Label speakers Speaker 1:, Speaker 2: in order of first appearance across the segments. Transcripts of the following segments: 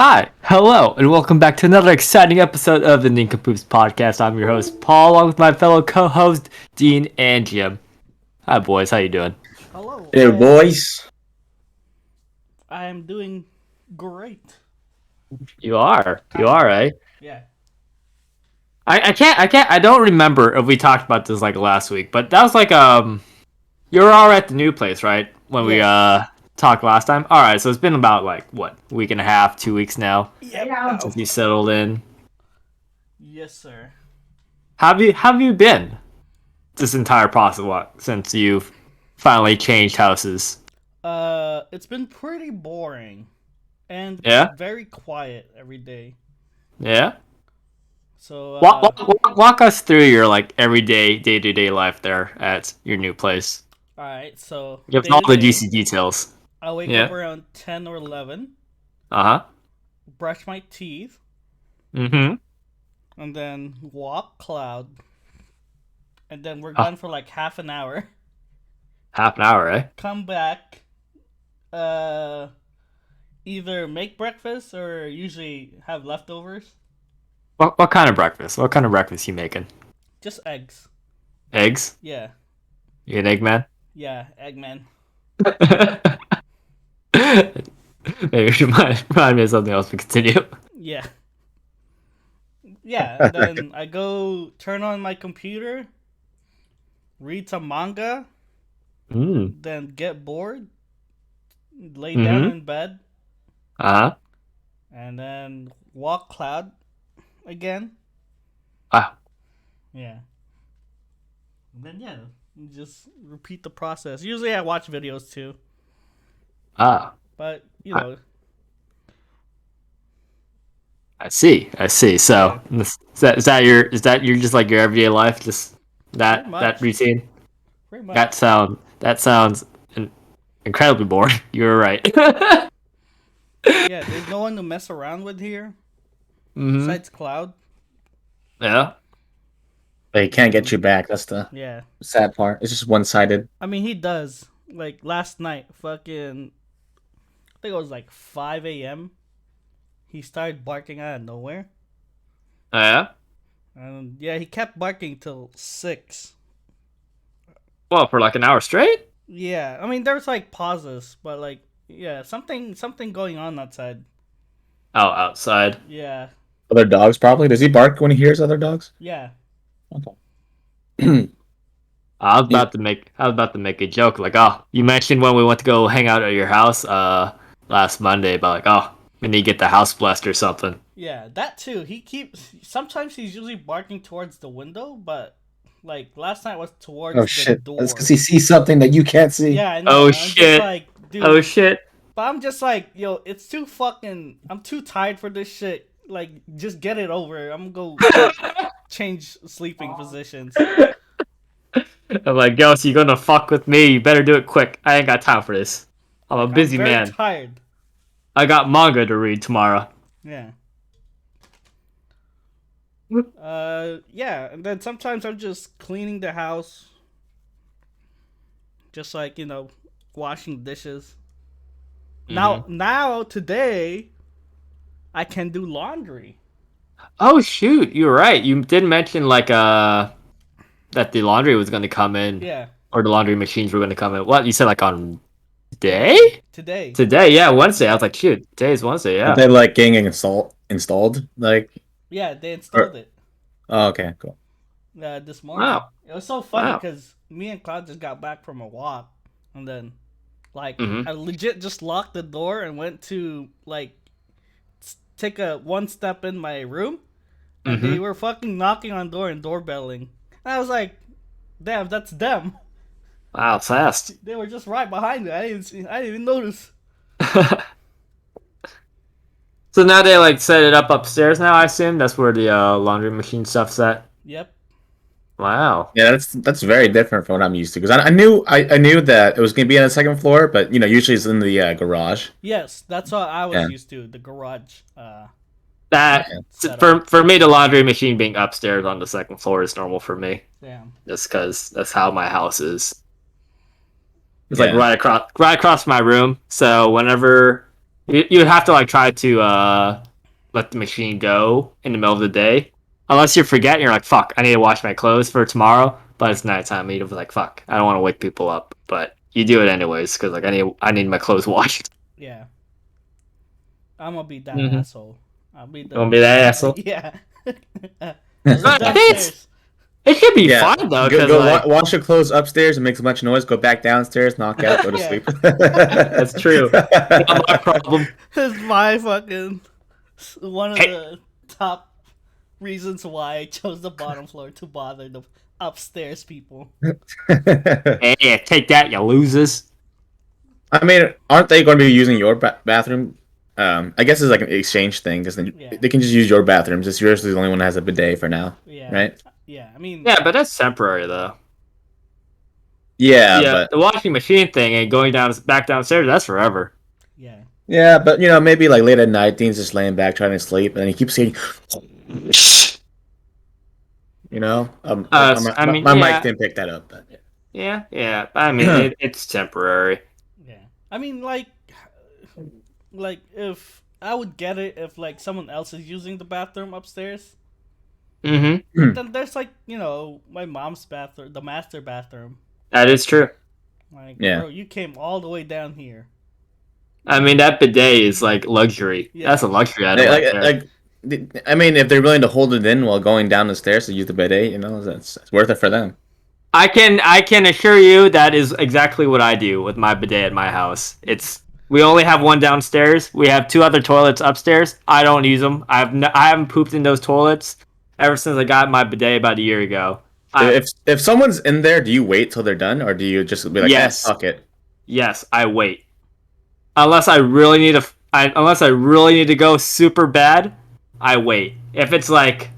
Speaker 1: Hi, hello, and welcome back to another exciting episode of the Nincompoops podcast. I'm your host, Paul, along with my fellow co-host, Dean and Jim. Hi, boys. How you doing?
Speaker 2: Hello,
Speaker 3: Hey, boys.
Speaker 2: I am doing great.
Speaker 1: You are. You
Speaker 2: Kind
Speaker 1: are,
Speaker 2: of.
Speaker 1: eh?
Speaker 2: Yeah.
Speaker 1: I don't remember if we talked about this like last week, but that was like you were all at the new place, right? When we
Speaker 2: Yes.
Speaker 1: talked last time. All right, so it's been about like what, week and a half, 2 weeks now
Speaker 2: Yep.
Speaker 1: since you settled in.
Speaker 2: Yes, sir.
Speaker 1: How have you been this entire process since you've finally changed houses?
Speaker 2: It's been pretty boring and
Speaker 1: Yeah,
Speaker 2: very quiet every day.
Speaker 1: yeah.
Speaker 2: So,
Speaker 1: Walk us through your like everyday, day-to-day life there at your new place.
Speaker 2: all right. So
Speaker 1: Give us
Speaker 2: day
Speaker 1: all
Speaker 2: to
Speaker 1: the
Speaker 2: day,
Speaker 1: juicy details.
Speaker 2: I wake up
Speaker 1: Yeah.
Speaker 2: around 10 or 11,
Speaker 1: Uh-huh.
Speaker 2: brush my teeth,
Speaker 1: Mm-hmm.
Speaker 2: and then walk cloud, and then we're
Speaker 1: Oh,
Speaker 2: gone for like half an hour.
Speaker 1: half an hour, eh?
Speaker 2: Come back. Uh, Either make breakfast or usually have leftovers.
Speaker 1: What kind of breakfast? What kind of breakfast you making?
Speaker 2: Just eggs.
Speaker 1: Eggs?
Speaker 2: Yeah.
Speaker 1: You an egg man?
Speaker 2: Yeah, Eggman.
Speaker 1: Maybe you should remind me of something else to continue.
Speaker 2: Yeah. Yeah, and then I go turn on my computer, read some manga,
Speaker 1: Mm.
Speaker 2: then get bored, lay down
Speaker 1: Mm-hmm.
Speaker 2: in bed,
Speaker 1: Uh-huh.
Speaker 2: and then walk cloud again.
Speaker 1: Ah.
Speaker 2: Yeah. And then, yeah, just repeat the process. Usually I watch videos too,
Speaker 1: Ah.
Speaker 2: but,
Speaker 1: I, I see. I see.
Speaker 2: yeah,
Speaker 1: So is that your just like your everyday life? Just
Speaker 2: pretty
Speaker 1: that
Speaker 2: much.
Speaker 1: routine?
Speaker 2: Pretty
Speaker 1: That
Speaker 2: much.
Speaker 1: sound that sounds incredibly boring. You were right.
Speaker 2: Yeah, there's no one to mess around with here
Speaker 1: Hmm.
Speaker 2: besides Cloud.
Speaker 1: Yeah.
Speaker 3: They can't get
Speaker 2: And,
Speaker 3: you back. That's the
Speaker 2: yeah.
Speaker 3: sad part. It's just one-sided.
Speaker 2: I mean, he does. Like, last night, fucking I think it was like 5 a.m. He started barking out of nowhere.
Speaker 1: Yeah.
Speaker 2: And yeah, he kept barking till 6.
Speaker 1: Well, for like an hour straight.
Speaker 2: Yeah, I mean, there's like pauses, but like, yeah, something going on outside.
Speaker 1: Oh, outside.
Speaker 2: Yeah,
Speaker 3: Other dogs, probably. Does he bark when he hears other dogs?
Speaker 2: yeah.
Speaker 3: Okay. He's
Speaker 1: I was about to make a joke like, oh, you mentioned when we went to go hang out at your house last Monday, but like, oh, we need to get the house blessed or something.
Speaker 2: Yeah, that too. Sometimes he's usually barking towards the window, but like last night was
Speaker 3: oh
Speaker 2: towards the
Speaker 3: shit! That's because
Speaker 2: door.
Speaker 3: he sees something that you can't see.
Speaker 2: Yeah, I know.
Speaker 1: Oh
Speaker 2: And I'm just
Speaker 1: shit.
Speaker 2: like,
Speaker 1: Oh
Speaker 2: dude,
Speaker 1: shit.
Speaker 2: but I'm just like, yo, it's too fucking. I'm too tired for this shit. Like, just get it over. I'm gonna go like change sleeping positions.
Speaker 1: I'm like, Ghost, you gonna fuck with me? You better do it quick. I ain't got time for this. I'm a
Speaker 2: Like, I'm
Speaker 1: busy
Speaker 2: very
Speaker 1: man.
Speaker 2: tired.
Speaker 1: I got manga to read tomorrow.
Speaker 2: Yeah. Yeah, and then sometimes I'm just cleaning the house, just like washing dishes.
Speaker 1: Hmm.
Speaker 2: Now today, I can do laundry.
Speaker 1: Oh shoot, you're right. You did mention like that the laundry was gonna come in,
Speaker 2: Yeah,
Speaker 1: or the laundry machines were gonna come in. What you said like on
Speaker 2: today,
Speaker 1: day?
Speaker 2: today.
Speaker 1: Today, yeah, Wednesday. I was like, shoot, today's Wednesday,
Speaker 3: Are
Speaker 1: yeah.
Speaker 3: they like getting installed? Like,
Speaker 2: Yeah, they installed
Speaker 3: or,
Speaker 2: it
Speaker 3: oh, okay, cool.
Speaker 2: this morning.
Speaker 1: Wow,
Speaker 2: It was so funny
Speaker 1: wow.
Speaker 2: because me and Cloud just got back from a walk, and then like
Speaker 1: Hmm.
Speaker 2: I legit just locked the door and went to like take a one step in my room, and they
Speaker 1: Hmm.
Speaker 2: were fucking knocking on door and doorbelling. And I was like, damn, that's them.
Speaker 1: Wow, fast.
Speaker 2: They were just right behind me. I didn't even notice.
Speaker 1: So now they like set it up upstairs. Now I assume that's where the laundry machine stuff's at.
Speaker 2: Yep.
Speaker 1: Wow.
Speaker 3: Yeah, that's very different from what I'm used to. Because I knew that it was gonna be on the second floor, but usually it's in the garage.
Speaker 2: Yes, that's what I was
Speaker 3: Yeah.
Speaker 2: used to. The garage
Speaker 1: That
Speaker 3: Yeah.
Speaker 2: setup.
Speaker 1: for me, the laundry machine being upstairs on the second floor is normal for me.
Speaker 2: Damn.
Speaker 1: Just because that's how my house is. It's like
Speaker 3: Yeah.
Speaker 1: right across my room. So whenever You have to like try to let the machine go in the middle of the day, unless you forget. And you're like, fuck, I need to wash my clothes for tomorrow. But it's nighttime. You're like, fuck, I don't want to wake people up. But you do it anyways because like I need my clothes washed.
Speaker 2: Yeah. I'm gonna be that
Speaker 1: Mm-hmm.
Speaker 2: asshole. I'll be the.
Speaker 1: Gonna be that asshole.
Speaker 2: Yeah. I
Speaker 1: No,
Speaker 2: live
Speaker 1: I think
Speaker 2: downstairs.
Speaker 1: it should be
Speaker 3: Yeah,
Speaker 1: fun though,
Speaker 3: go,
Speaker 1: because
Speaker 3: go
Speaker 1: like
Speaker 3: wash your clothes upstairs and make so much noise. Go back downstairs, knock out, go to
Speaker 2: Yeah.
Speaker 3: sleep.
Speaker 1: that's true. Not my problem.
Speaker 2: It's my fucking one of
Speaker 1: Hey.
Speaker 2: the top reasons why I chose the bottom floor to bother the upstairs people.
Speaker 1: Hey, take that, you losers.
Speaker 3: I mean, aren't they going to be using your bathroom? I guess it's like an exchange thing because then
Speaker 2: Yeah.
Speaker 3: they can just use your bathrooms. It's yours is the only one that has a bidet for now,
Speaker 2: Yeah.
Speaker 3: right?
Speaker 2: Yeah. I mean.
Speaker 1: Yeah, but that's temporary though.
Speaker 3: Yeah,
Speaker 1: Yeah,
Speaker 3: but
Speaker 1: the washing machine thing and going back downstairs, that's forever.
Speaker 2: Yeah.
Speaker 3: yeah, but maybe like late at night, Dean's just laying back trying to sleep, and then he keeps saying,
Speaker 1: I mean,
Speaker 3: my
Speaker 1: yeah.
Speaker 3: mic didn't pick that up, but
Speaker 1: Yeah. I mean, it's temporary.
Speaker 2: Yeah. I mean, like if I would get it if like someone else is using the bathroom upstairs.
Speaker 1: Mm-hmm.
Speaker 2: Then there's like my mom's bathroom, the master bathroom.
Speaker 1: That is true.
Speaker 2: Like,
Speaker 3: Yeah.
Speaker 2: bro, you came all the way down here.
Speaker 1: I mean, that bidet is like luxury.
Speaker 2: Yeah.
Speaker 1: That's a luxury item right there.
Speaker 3: I mean, if they're willing to hold it in while going down the stairs to use the bidet, that's worth it for them.
Speaker 1: I can assure you that is exactly what I do with my bidet at my house. We only have one downstairs. We have 2 other toilets upstairs. I don't use them. I haven't pooped in those toilets ever since I got my bidet about a year ago.
Speaker 3: If someone's in there, do you wait till they're done, or do you just be like,
Speaker 1: Yes.
Speaker 3: fuck it?
Speaker 1: Yes, I wait. Unless I really need to go super bad, I wait. If it's like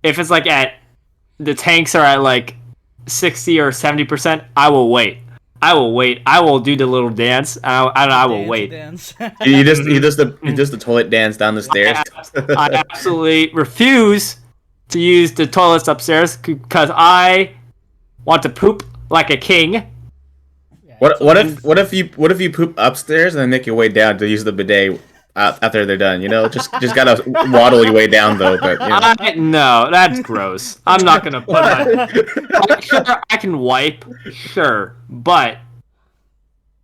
Speaker 1: at the tanks are at like 60 or 70%, I will wait. I will do the little dance. I will wait.
Speaker 2: Dance.
Speaker 3: He does the toilet dance down the stairs.
Speaker 1: I absolutely refuse to use the toilets upstairs because I want to poop like a king.
Speaker 2: Yeah,
Speaker 3: What if you poop upstairs and then make your way down to use the bidet after they're done? Just gotta waddle your way down though. But
Speaker 1: No, that's gross. I'm not gonna put my. Sure, I can wipe, sure, but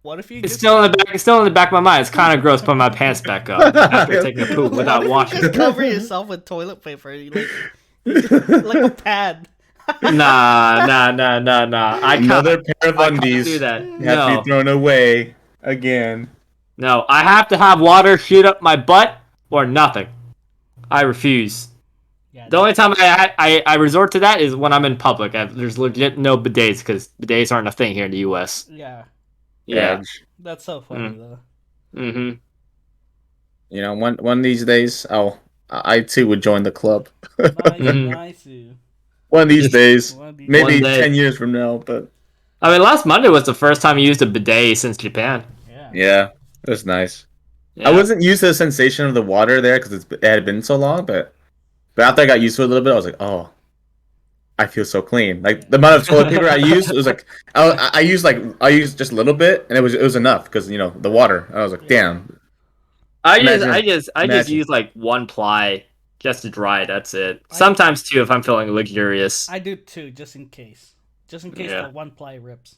Speaker 2: What if you
Speaker 1: it's still in the back. It's still in the back of my mind. It's kind of gross putting my pants back up after taking a poop without washing.
Speaker 2: Just cover yourself with toilet paper, like a pad.
Speaker 1: Nah.
Speaker 3: Another pair of
Speaker 1: I can't
Speaker 3: undies
Speaker 1: do that.
Speaker 3: have to
Speaker 1: No,
Speaker 3: be thrown away again.
Speaker 1: no. I have to have water shoot up my butt or nothing. I refuse.
Speaker 2: Yeah,
Speaker 1: The only time I resort to that is when I'm in public. There's legit no bidets because bidets aren't a thing here in the U.S.
Speaker 2: yeah,
Speaker 1: Yeah.
Speaker 2: that's so funny though.
Speaker 1: Mm-hmm.
Speaker 3: One of these days, I too would join the club.
Speaker 2: Nice.
Speaker 3: One of these days,
Speaker 2: One of these-
Speaker 3: maybe
Speaker 1: One day.
Speaker 3: 10 years from now, but
Speaker 1: I mean, last Monday was the first time I used a bidet since Japan.
Speaker 2: Yeah.
Speaker 3: yeah, it was nice.
Speaker 1: Yeah.
Speaker 3: I wasn't used to the sensation of the water there because it had been so long, but after I got used to it a little bit, I was like, oh, I feel so clean. Like the amount of toilet paper I used, it was like I used just a little bit, and it was enough because the water. I was like, damn.
Speaker 1: I
Speaker 3: Imagine-
Speaker 1: just
Speaker 3: imagine.
Speaker 1: use like one ply just to dry. That's it. Sometimes two if I'm feeling luxurious.
Speaker 2: I do too, just in case
Speaker 1: Yeah.
Speaker 2: the one ply rips.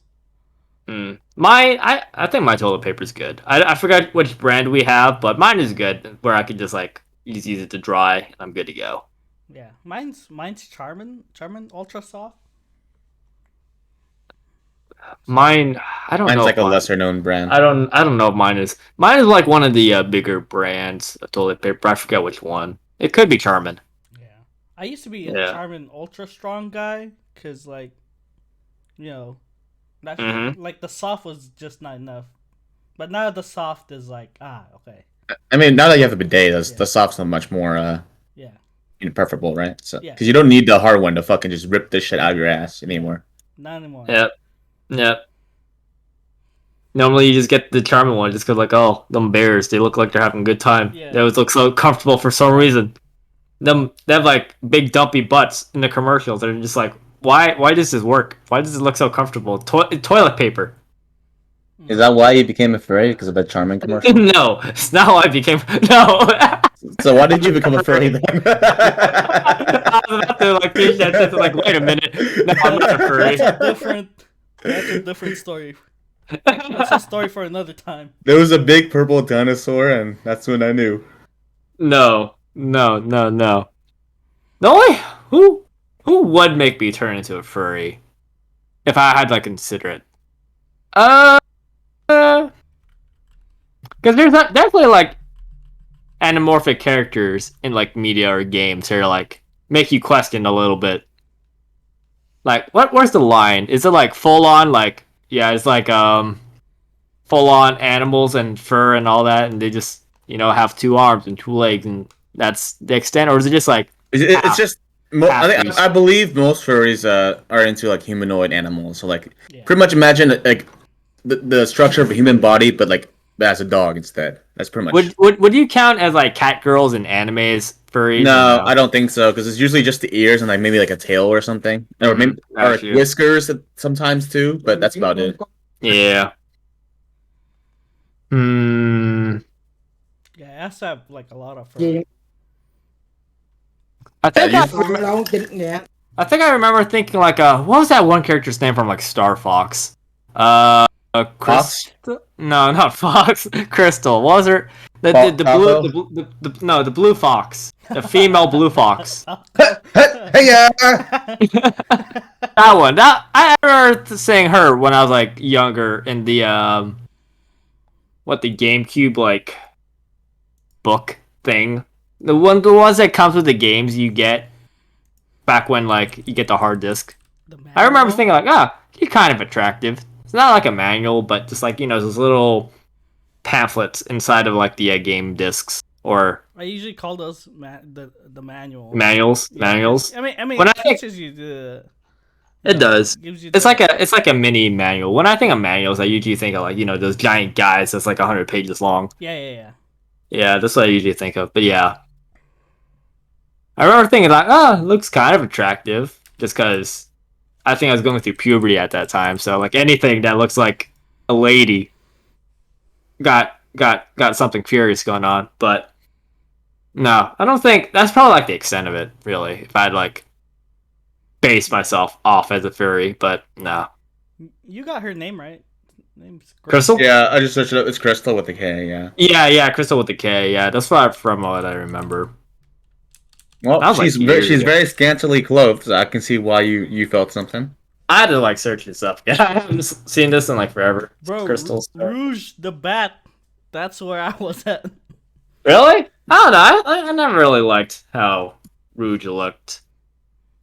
Speaker 1: I think my toilet paper's good. I forgot which brand we have, but mine is good where I can just like use it to dry and I'm good to go.
Speaker 2: Yeah, mine's Charmin Ultra Soft.
Speaker 1: Mine, I don't
Speaker 3: Mine's
Speaker 1: know.
Speaker 3: like
Speaker 1: if
Speaker 3: a
Speaker 1: mine-
Speaker 3: lesser known brand.
Speaker 1: I don't know if mine is. Mine is like one of the bigger brands of toilet paper. I forget which one. It could be Charmin.
Speaker 2: Yeah, I used to be a
Speaker 1: Yeah.
Speaker 2: Charmin Ultra Strong guy because that
Speaker 1: Mhm.
Speaker 2: like the soft was just not enough. But now the soft is like okay,
Speaker 3: I mean, now that you have a bidet,
Speaker 2: Yeah.
Speaker 3: the soft's so much more
Speaker 2: yeah,
Speaker 3: preferable, right? So
Speaker 2: Yeah.
Speaker 3: because you don't need the hard one to fucking just rip this shit out of your ass anymore.
Speaker 2: not anymore.
Speaker 1: Yep. Normally you just get the Charmin one just because like, oh, them bears, they look like they're having a good time.
Speaker 2: Yeah.
Speaker 1: They always look so comfortable for some reason. They have like big dumpy butts in the commercials. They're just like, why does this work? Why does it look so comfortable? Toilet paper.
Speaker 3: Is that why you became a furry? Because of that Charmin commercial?
Speaker 1: No, it's not how I became. No.
Speaker 3: So why did you become a furry then?
Speaker 1: I was about to like finish that sentence. Like, wait a minute. No, I'm not a furry.
Speaker 2: That's a different story. That's a story for another time.
Speaker 3: There was a big purple dinosaur, and that's when I knew.
Speaker 1: No. The only who would make me turn into a furry if I had to like, consider it. Because there's not, definitely like anamorphic characters in like media or games that are like make you question a little bit. Like, where's the line? Is it like full on like, yeah, it's like full on animals and fur and all that, and they just, have 2 arms and 2 legs, and that's the extent, or is it just like
Speaker 3: It's just.
Speaker 1: half beast?
Speaker 3: I believe most furries are into like humanoid animals. So like,
Speaker 2: Yeah.
Speaker 3: pretty much imagine like the structure of a human body, but like as a dog instead. That's pretty much.
Speaker 1: Would you count as like cat girls in animes furries?
Speaker 3: No, I don't think so, because it's usually just the ears and like maybe like a tail or something, or maybe or like
Speaker 1: Gotcha.
Speaker 3: whiskers sometimes too. But that's about it.
Speaker 1: Yeah. Hmm.
Speaker 2: Yeah, it has to have like a lot of fur.
Speaker 1: I think
Speaker 3: Yeah,
Speaker 1: I think I remember thinking like, what was that one character's name from like Star Fox? Chris. No, not Fox. Crystal. What was her? The blue fox. The female blue fox.
Speaker 3: Hey, yeah.
Speaker 1: That one. I remember saying her when I was like younger in the the GameCube like book thing. The ones that comes with the games you get back when like you get the hard disk. I remember thinking like, you're kind of attractive. It's not like a manual, but just like, those little pamphlets inside of like the game discs or
Speaker 2: I usually call those the manual.
Speaker 1: manuals.
Speaker 2: Yeah.
Speaker 1: Manuals.
Speaker 2: I mean,
Speaker 1: When
Speaker 2: it
Speaker 1: I think-
Speaker 2: teaches you the.
Speaker 1: It does.
Speaker 2: Gives you
Speaker 1: It's like a mini manual. When I think of manuals, I usually think of like, those giant guys that's like 100 pages long.
Speaker 2: Yeah.
Speaker 1: Yeah, that's what I usually think of. But yeah. I remember thinking like, it looks kind of attractive, just because I think I was going through puberty at that time. So like anything that looks like a lady got something curious going on. But no, I don't think that's probably like the extent of it, really. If I'd like base myself off as a furry, but no.
Speaker 2: You got her name right. Name's
Speaker 1: Crystal?
Speaker 3: Yeah, I just searched it up. It's Crystal with a K. Yeah.
Speaker 1: Yeah, Crystal with the K. Yeah, that's from what I remember.
Speaker 3: Well,
Speaker 1: That was, like,
Speaker 3: she's
Speaker 1: years ago.
Speaker 3: very scantily clothed, so I can see why you felt something.
Speaker 1: I had to like search this up. I haven't seen this in like forever.
Speaker 2: Bro,
Speaker 1: Crystal.
Speaker 2: Rouge the Bat. That's where I was at.
Speaker 1: Really? I don't know. I never really liked how Rouge looked.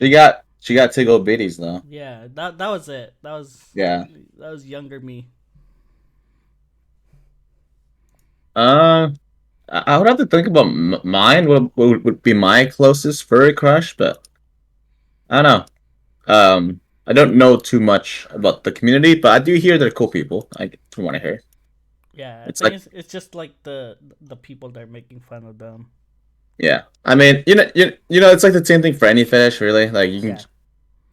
Speaker 3: She got tickle bitties though.
Speaker 2: Yeah, that was it. That was younger me.
Speaker 3: I would have to think about mine. What would be my closest furry crush? But I don't know. I don't know too much about the community, but I do hear they're cool people. From what I hear.
Speaker 2: Yeah,
Speaker 3: It's
Speaker 2: it's just like the people that are making fun of them.
Speaker 3: Yeah, I mean, it's like the same thing for any fetish, really. Like you can,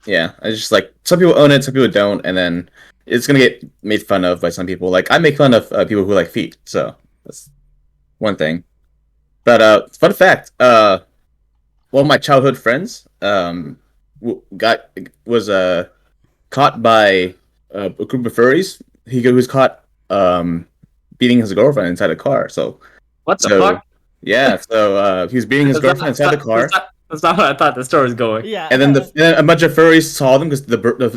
Speaker 3: yeah. It's just like some people own it, some people don't, and then it's gonna get made fun of by some people. Like I make fun of people who like feet, so that's one thing. But fun fact, one of my childhood friends was caught by a group of furries. He was caught beating his girlfriend inside a car. So
Speaker 1: What the fuck?
Speaker 3: yeah, so he was beating his girlfriend inside the car.
Speaker 1: That's not what I thought the story was going.
Speaker 2: Yeah,
Speaker 3: And then a bunch of furries saw them because they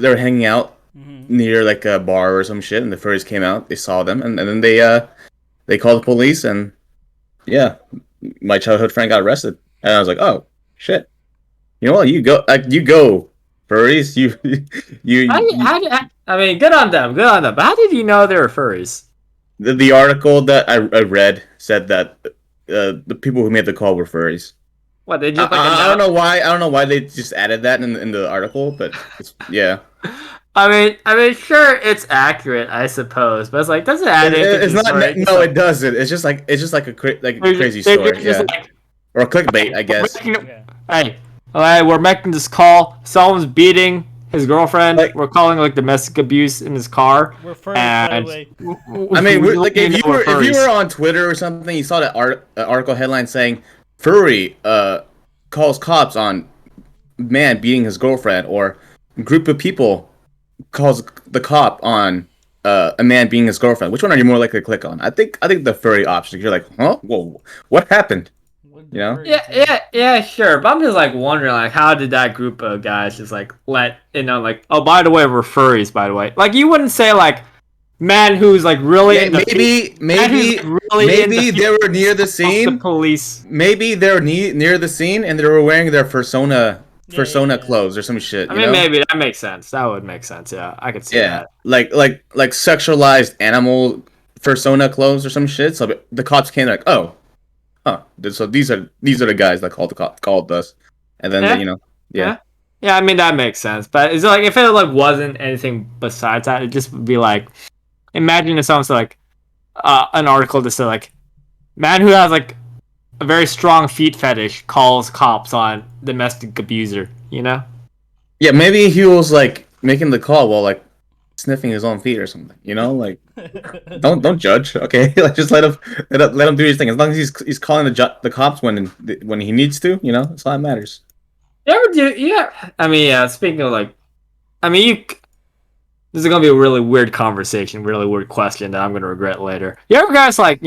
Speaker 3: were hanging out
Speaker 2: Mhm.
Speaker 3: near like a bar or some shit, and the furries came out. They saw them, and then they called the police, and yeah, my childhood friend got arrested, and I was like, oh shit, you know what? You go, furries.
Speaker 1: I mean, good on them. But how did you know they were furries?
Speaker 3: The article that I read said that the people who made the call were furries.
Speaker 1: What, they just like
Speaker 3: I don't know why. I don't know why they just added that in the article, but yeah.
Speaker 1: I mean, sure, it's accurate, I suppose, but it's like, does it add anything?
Speaker 3: It's
Speaker 1: to the
Speaker 3: not.
Speaker 1: story?
Speaker 3: No, it doesn't. It's just like a crazy
Speaker 1: They're
Speaker 3: story.
Speaker 1: just
Speaker 3: Yeah.
Speaker 1: like,
Speaker 3: Or clickbait, I guess.
Speaker 2: Yeah.
Speaker 1: hey, all right, we're making this call. Someone's beating his girlfriend.
Speaker 3: Like-
Speaker 1: We're calling like domestic abuse in his car.
Speaker 2: We're furries, by the
Speaker 1: And
Speaker 2: way.
Speaker 3: I mean, like
Speaker 1: you know we're
Speaker 3: if you
Speaker 1: furries.
Speaker 3: were on Twitter or something, you saw that article headline saying furry calls cops on man beating his girlfriend, or group of people calls the cop on a man beating his girlfriend. Which one are you more likely to click on? I think the furry option. You're like, huh? Whoa, what happened?
Speaker 2: What
Speaker 3: You know?
Speaker 2: furries
Speaker 1: Yeah,
Speaker 2: do?
Speaker 1: yeah, sure. But I'm just like wondering, like, how did that group of guys just like let like, oh, by the way, we're furries. By the way, like, you wouldn't say like, man who's like really in the man who's really in
Speaker 3: Maybe
Speaker 1: the
Speaker 3: they were near the
Speaker 1: of the
Speaker 3: scene.
Speaker 1: police.
Speaker 3: Maybe they're near the scene and they were wearing their persona
Speaker 2: Yeah.
Speaker 3: clothes or some shit.
Speaker 1: I
Speaker 3: You
Speaker 1: mean,
Speaker 3: know?
Speaker 1: maybe that makes sense. That would make sense. Yeah, I could see
Speaker 3: Yeah,
Speaker 1: that.
Speaker 3: like sexualized animal persona clothes or some shit. So the cops came like, oh, huh. So these are the guys that called us, and then
Speaker 1: Yeah.
Speaker 3: they, yeah.
Speaker 1: Yeah, I mean that makes sense. But it's like if it like wasn't anything besides that, it'd just be like, imagine if someone said like, an article that said like, man who has like a very strong feet fetish calls cops on domestic abuser. You know?
Speaker 3: Yeah, maybe he was like making the call while like sniffing his own feet or something. Like don't judge, okay? Like just let him do his thing. As long as he's calling the cops when he needs to, that's all that matters.
Speaker 1: You ever do? Yeah. I mean, yeah. Speaking of like, I mean, this is gonna be a really weird conversation, really weird question that I'm gonna regret later. You ever guys like,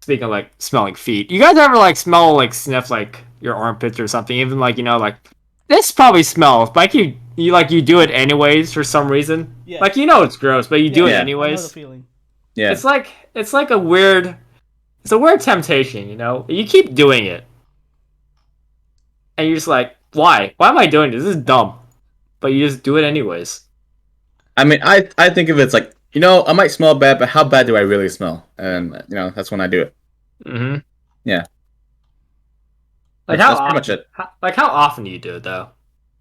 Speaker 1: speaking of like smelling feet, you guys ever like smell like sniff like your armpits or something? Even like like this probably smells, but like you do it anyways for some reason.
Speaker 2: Yeah.
Speaker 1: Like it's gross, but you do it
Speaker 3: Yeah.
Speaker 2: I know the
Speaker 1: anyways.
Speaker 2: feeling.
Speaker 3: Yeah.
Speaker 1: It's like a weird temptation, You keep doing it. And you're just like, why? Why am I doing this? This is dumb. But you just do it anyways.
Speaker 3: I mean, I think of it's like, I might smell bad, but how bad do I really smell? And that's when I do it.
Speaker 1: Mm-hmm.
Speaker 3: Yeah.
Speaker 1: Like
Speaker 3: That's
Speaker 1: how
Speaker 3: pretty
Speaker 1: often,
Speaker 3: much it.
Speaker 1: how often do you do it though?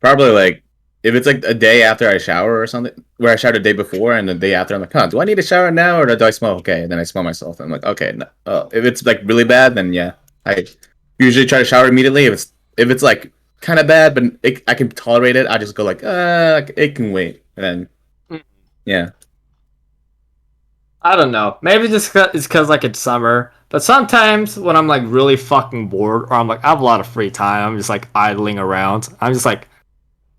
Speaker 3: Probably like if it's like a day after I shower or something, where I showered the day before and the day after, I'm like, huh, do I need to shower now or do I smell okay? And then I smell myself and I'm like, okay. No. If it's like really bad, then yeah, I usually try to shower immediately. If it's like kind of bad, but I can tolerate it, I just go like, it can wait. And then yeah.
Speaker 1: I don't know. Maybe just it's because like it's summer. But sometimes when I'm like really fucking bored or I'm like I have a lot of free time, I'm just like idling around. I'm just like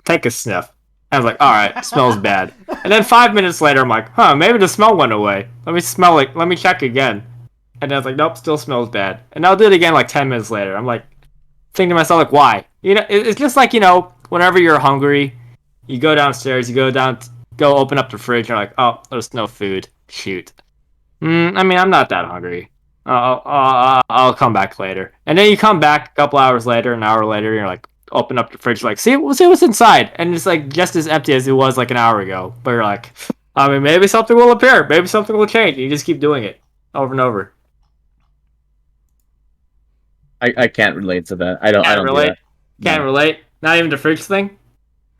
Speaker 1: take a sniff. And I'm like, all right, smells bad. And then 5 minutes later, I'm like, huh, maybe the smell went away. Let me smell it. Let me check again. And then I was like, nope, still smells bad. And I'll do it again like 10 minutes later. I'm like thinking to myself like, why? It's just like whenever you're hungry, you go downstairs, go open up the fridge, and you're like, oh, there's no food. Shoot. I mean, I'm not that hungry. I'll come back later. And then you come back a couple hours later, an hour later, you're like, open up the fridge, like, we'll see what's inside. And it's like just as empty as it was like an hour ago. But you're like, I mean, maybe something will appear. Maybe something will change. You just keep doing it over and over.
Speaker 3: I can't relate to that. I don't
Speaker 1: relate.
Speaker 3: do that.
Speaker 1: Can't
Speaker 3: No.
Speaker 1: relate. Not even the fridge thing.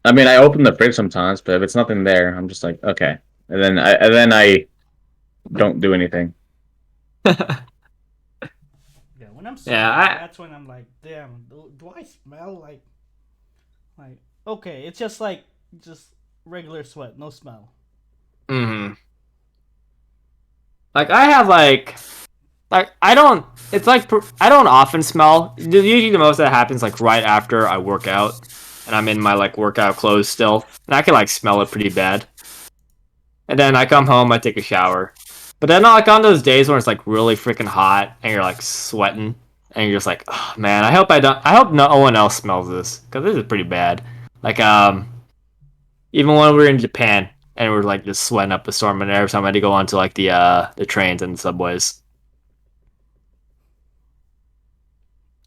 Speaker 3: I mean, I open the fridge sometimes, but if it's nothing there, I'm just like, okay. And then I don't do anything.
Speaker 2: Yeah, when I'm sick,
Speaker 1: Yeah,
Speaker 2: that's when I'm like, damn, do I smell like okay, it's just like regular sweat, no smell.
Speaker 1: Mm-hmm. Like I have like I don't. It's like I don't often smell. Usually the most that happens like right after I work out, and I'm in my like workout clothes still, and I can like smell it pretty bad. And then I come home, I take a shower, but then like on those days when it's like really freaking hot and you're like sweating, and you're just like, oh man, I hope no one else smells this because this is pretty bad. Like even when we were in Japan and we are like just sweating up a storm, and every time I had to go onto like the trains and the subways.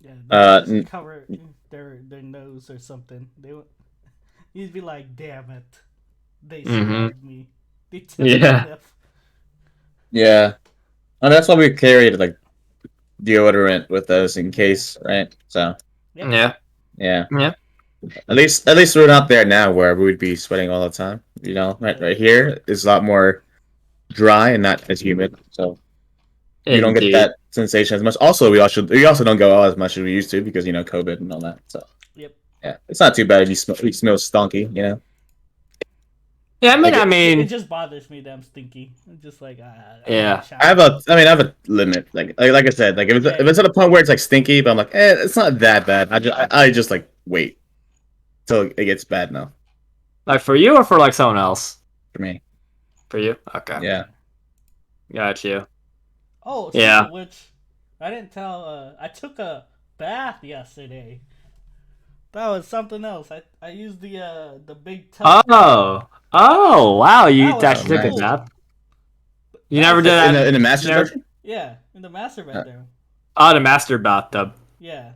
Speaker 2: Yeah, they just
Speaker 3: n-
Speaker 2: cover their nose or something. You'd be like, damn it, they smelled me. They
Speaker 1: Yeah.
Speaker 2: sniff.
Speaker 3: Yeah. And that's why we carried like deodorant with us in case, right? So
Speaker 1: Yeah.
Speaker 3: yeah.
Speaker 1: Yeah.
Speaker 3: At least we're not there now where we would be sweating all the time. Right here is a lot more dry and not as humid, so you don't get
Speaker 1: Indeed.
Speaker 3: that sensation as much. Also, we also don't go out as much as we used to because COVID and all that. So
Speaker 2: Yep.
Speaker 3: yeah, it's not too bad if you smell stinky,
Speaker 1: Yeah,
Speaker 3: Like,
Speaker 1: I
Speaker 2: It
Speaker 1: mean,
Speaker 2: just bothers me that I'm stinky. It's just like I need a
Speaker 1: yeah.
Speaker 3: I have
Speaker 2: shower.
Speaker 3: I have a limit. Like I said, like
Speaker 2: Yeah,
Speaker 3: if it's at a point where it's like stinky, but I'm like, it's not that bad. I just like wait till it gets bad now
Speaker 1: Like for you or for like someone else?
Speaker 3: for me.
Speaker 1: For you? Okay.
Speaker 3: Yeah.
Speaker 2: yeah.
Speaker 1: Got you.
Speaker 2: Oh, speaking
Speaker 1: Yeah.
Speaker 2: of which, I didn't tell. I took a bath yesterday. That was something else. I used the big tub.
Speaker 1: Oh. Oh, wow. You
Speaker 2: That was
Speaker 3: Oh,
Speaker 1: actually took a
Speaker 3: nice.
Speaker 2: cool.
Speaker 1: nap? You
Speaker 2: That
Speaker 1: never
Speaker 2: was
Speaker 1: did
Speaker 3: In
Speaker 1: that?
Speaker 3: the
Speaker 1: You
Speaker 3: master's
Speaker 1: never?
Speaker 3: bedroom.
Speaker 2: yeah, in the master
Speaker 3: Uh,
Speaker 2: bedroom.
Speaker 1: Oh, the master bathtub.
Speaker 2: Yeah.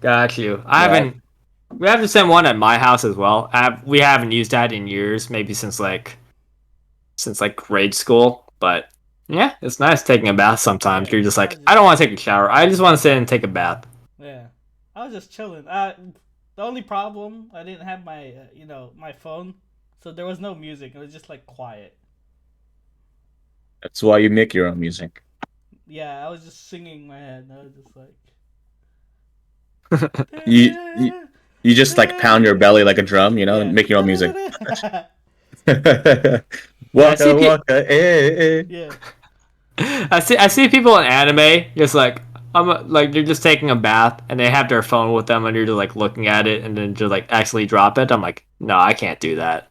Speaker 1: Got you. I
Speaker 3: yeah.
Speaker 1: haven't. We have the same one at my house as well. We haven't used that in years, maybe since like grade school. But yeah, it's nice taking a bath sometimes.
Speaker 2: Yeah.
Speaker 1: You're just
Speaker 2: I
Speaker 1: like,
Speaker 2: was
Speaker 1: I
Speaker 2: just
Speaker 1: don't want to take a shower. I just want to sit and take a bath.
Speaker 2: yeah. I was just chilling. The only problem I didn't have my my phone, so there was no music. It was just like quiet.
Speaker 3: That's why you make your own music.
Speaker 2: Yeah, I was just singing in my head. And I was just like.
Speaker 3: You, you you just like pound your belly like a drum, and
Speaker 2: Yeah.
Speaker 3: make your own music.
Speaker 1: Yeah, I see.
Speaker 3: Waka waka, eh.
Speaker 2: Yeah.
Speaker 1: I see people in anime just like like they're just taking a bath and they have their phone with them and you're just like looking at it and then just like actually drop it. I'm like, no, I can't do that.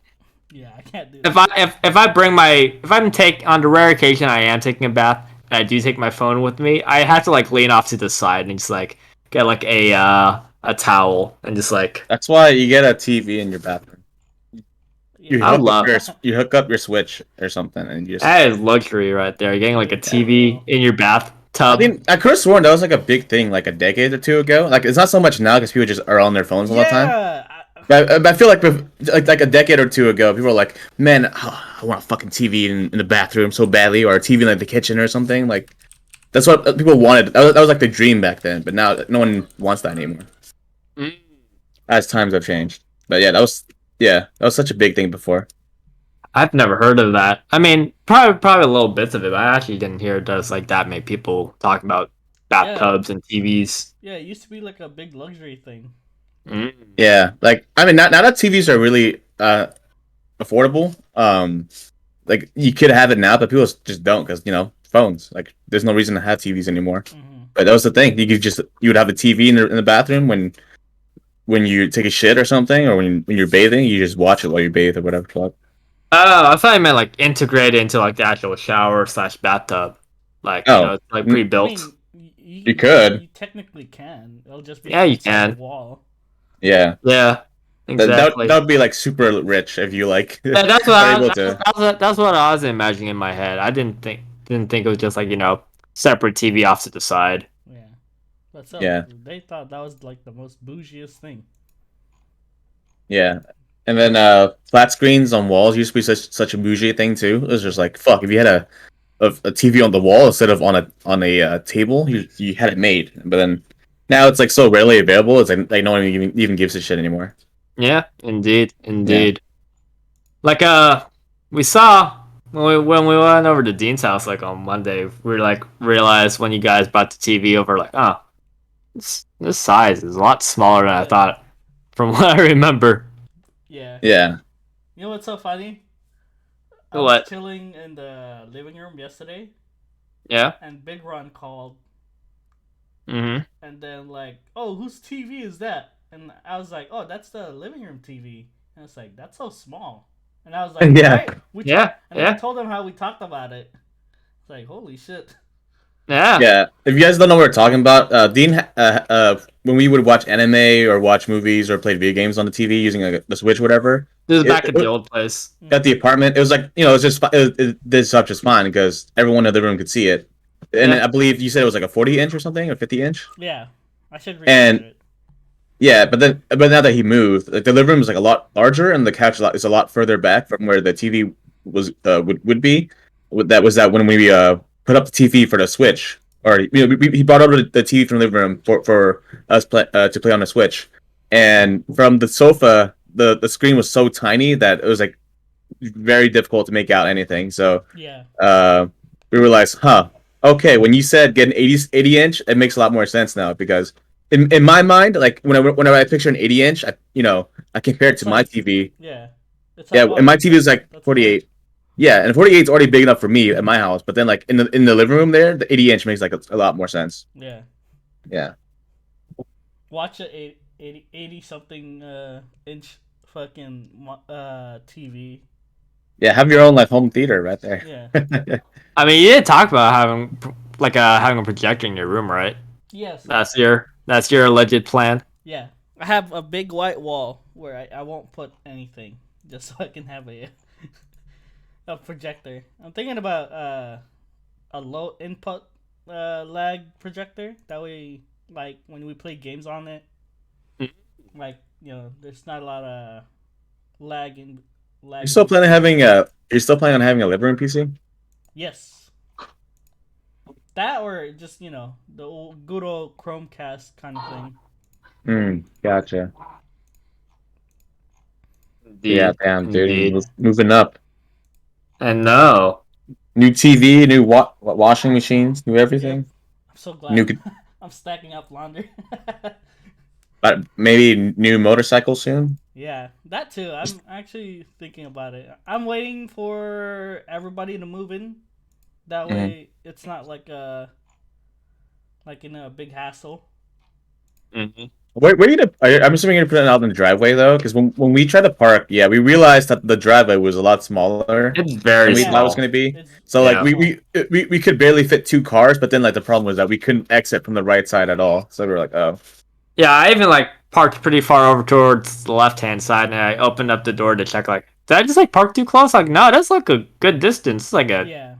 Speaker 2: Yeah, I can't do
Speaker 1: If
Speaker 2: that.
Speaker 1: I bring my if I'm take on the rare occasion I am taking a bath and I do take my phone with me, I have to like lean off to the side and just like get like a towel and just like
Speaker 3: That's why you get a TV in your bathroom. You
Speaker 2: Yeah.
Speaker 1: I would
Speaker 3: hook up
Speaker 1: love
Speaker 3: you hook up your Switch or something, and you just.
Speaker 1: that is luxury right there. Getting like a
Speaker 2: For
Speaker 1: TV
Speaker 2: real.
Speaker 1: in your
Speaker 3: I
Speaker 1: bathtub.
Speaker 3: mean, I could have sworn that was like a big thing, like a decade or two ago. Like it's not so much now because people just are on their phones all the time.
Speaker 2: Yeah.
Speaker 3: But I feel like like a decade or two ago, people were like, "Man, I want a fucking TV in the bathroom so badly, or a TV in like the kitchen or something." Like that's what people wanted. That was like the dream back then. But now no one wants that anymore.
Speaker 1: Mm.
Speaker 3: As times have changed. But that was such a big thing before.
Speaker 1: I've never heard of that. I mean, probably little bits of it, but I actually didn't hear there's like that many people talking about
Speaker 2: Yeah.
Speaker 1: bathtubs and TVs.
Speaker 2: Yeah, it used to be like a big luxury thing.
Speaker 1: Mm.
Speaker 3: Yeah, like I mean, now that TVs are really affordable, like you could have it now, but people just don't because phones. Like, there's no reason to have TVs anymore.
Speaker 2: Hmm.
Speaker 3: But that was the thing. You would have a TV in the bathroom when you take a shit or something, or when you're bathing, you just watch it while you bathe or whatever.
Speaker 1: Oh, I thought you meant like integrate it into like the actual shower slash bathtub, like
Speaker 3: Oh,
Speaker 1: it's like
Speaker 3: n-
Speaker 2: I
Speaker 1: pre-built.
Speaker 2: mean,
Speaker 3: You could.
Speaker 2: You technically can. It'll just be
Speaker 1: Yeah, you
Speaker 2: inside
Speaker 1: can.
Speaker 2: the wall.
Speaker 3: Yeah,
Speaker 1: Yeah, exactly.
Speaker 3: that would be like super rich if you like
Speaker 1: Yeah, that's what
Speaker 3: are able to.
Speaker 1: that's what I was imagining in my head. I didn't think it was just like separate TV off to the side.
Speaker 2: Yeah. But so
Speaker 3: Yeah,
Speaker 2: they thought that was like the most bougiest thing.
Speaker 3: yeah. And then flat screens on walls used to be such a bougie thing too. It was just like fuck if you had a TV on the wall instead of on a table, you had it made. But then now it's like so rarely available. It's like no one even gives a shit anymore.
Speaker 1: Yeah, indeed,
Speaker 3: Yeah.
Speaker 1: indeed. Like we saw when we went over to Dean's house like on Monday, we like realized when you guys brought the TV over, like, oh, this size is a lot smaller than I
Speaker 2: Yeah.
Speaker 1: thought, from what I remember.
Speaker 2: Yeah.
Speaker 3: Yeah.
Speaker 2: You know what's so funny? I
Speaker 1: What?
Speaker 2: was chilling in the living room yesterday,
Speaker 1: Yeah.
Speaker 2: and Big Ron called,
Speaker 1: Mm-hmm.
Speaker 2: and then like, "Oh, whose TV is that?" And I was like, "Oh, that's the living room TV." And it's like, "That's so small." And I was like,
Speaker 3: Yeah.
Speaker 2: "Right."
Speaker 1: Yeah.
Speaker 2: And
Speaker 1: Yeah.
Speaker 2: I told him how we talked about it. It's like, holy shit.
Speaker 1: Yeah.
Speaker 3: Yeah. If you guys don't know what we're talking about, Dean, when we would watch anime or watch movies or play video games on the TV using the Switch, or whatever,
Speaker 1: This is
Speaker 3: it-
Speaker 1: back at the
Speaker 3: it-
Speaker 1: old place.
Speaker 3: at the apartment, it was like it was just this up just fine because everyone in the room could see it. And
Speaker 1: Yeah.
Speaker 3: I believe you said it was like a 40-inch or something, or 50-inch.
Speaker 2: Yeah, I should research
Speaker 3: And-
Speaker 2: it.
Speaker 3: Yeah, but now that he moved, like the living room is like a lot larger, and the couch is a lot further back from where the TV was would be. That was when we put up the TV for the Switch, or he brought over the TV from the living room for us to play on the Switch, and from the sofa, the screen was so tiny that it was like very difficult to make out anything. So
Speaker 2: Yeah.
Speaker 3: we realized, okay, when you said get an 80 inch, it makes a lot more sense now because in my mind, like whenever I picture an 80-inch, I compare it to my
Speaker 2: Like-
Speaker 3: TV.
Speaker 2: Yeah. It's
Speaker 3: Yeah,
Speaker 2: like, oh,
Speaker 3: and my TV is like
Speaker 2: that's large.
Speaker 3: 48. Yeah, and 48 is already big enough for me at my house. But then like in the living room there, the 80 inch makes like a lot more sense.
Speaker 2: Yeah.
Speaker 3: Yeah.
Speaker 2: Watch a 80 something inch fucking TV.
Speaker 3: Yeah, have your own like home theater right there.
Speaker 2: Yeah.
Speaker 1: I mean, you did talk about having a projector in your room, right?
Speaker 2: Yes.
Speaker 1: That's your alleged plan.
Speaker 2: Yeah. I have a big white wall where I won't put anything just so I can have a projector. I'm thinking about a low input lag projector. That way, like when we play games on it, like there's not a lot of lag in
Speaker 3: You're
Speaker 2: lag
Speaker 3: still
Speaker 2: in
Speaker 3: planning on
Speaker 2: stream.
Speaker 3: having a you're still planning on having a living room PC?
Speaker 2: Yes. That or just the good old Chromecast kind of thing.
Speaker 3: Gotcha. Yeah,
Speaker 1: Indeed,
Speaker 3: damn, dude,
Speaker 1: indeed.
Speaker 3: moving up.
Speaker 1: And no,
Speaker 3: New TV, new washing machines, new
Speaker 2: Yep.
Speaker 3: everything.
Speaker 2: I'm so
Speaker 3: New,
Speaker 2: glad. I'm stacking up laundry.
Speaker 3: maybe new motorcycle soon.
Speaker 2: Yeah, that too. I'm actually thinking about it. I'm waiting for everybody to move in. That
Speaker 3: Mhm.
Speaker 2: way, it's not like in a big hassle.
Speaker 1: Mhm.
Speaker 3: Where you gonna? I'm assuming you're gonna put it out in the driveway though, because when we tried to park, yeah, we realized that the driveway was a lot smaller
Speaker 1: it's very
Speaker 3: than we thought it was
Speaker 2: Yeah,
Speaker 3: gonna
Speaker 1: small.
Speaker 3: be.
Speaker 2: it's
Speaker 3: So like
Speaker 1: Yeah.
Speaker 2: very small.
Speaker 3: we could barely fit two cars, but then like the problem was that we couldn't exit from the right side at all. So we were like, oh,
Speaker 1: Yeah, I even like parked pretty far over towards the left hand side, and I opened up the door to check. Like, did I just like park too close? Like, no, that's like a good distance. It's like
Speaker 2: Yeah,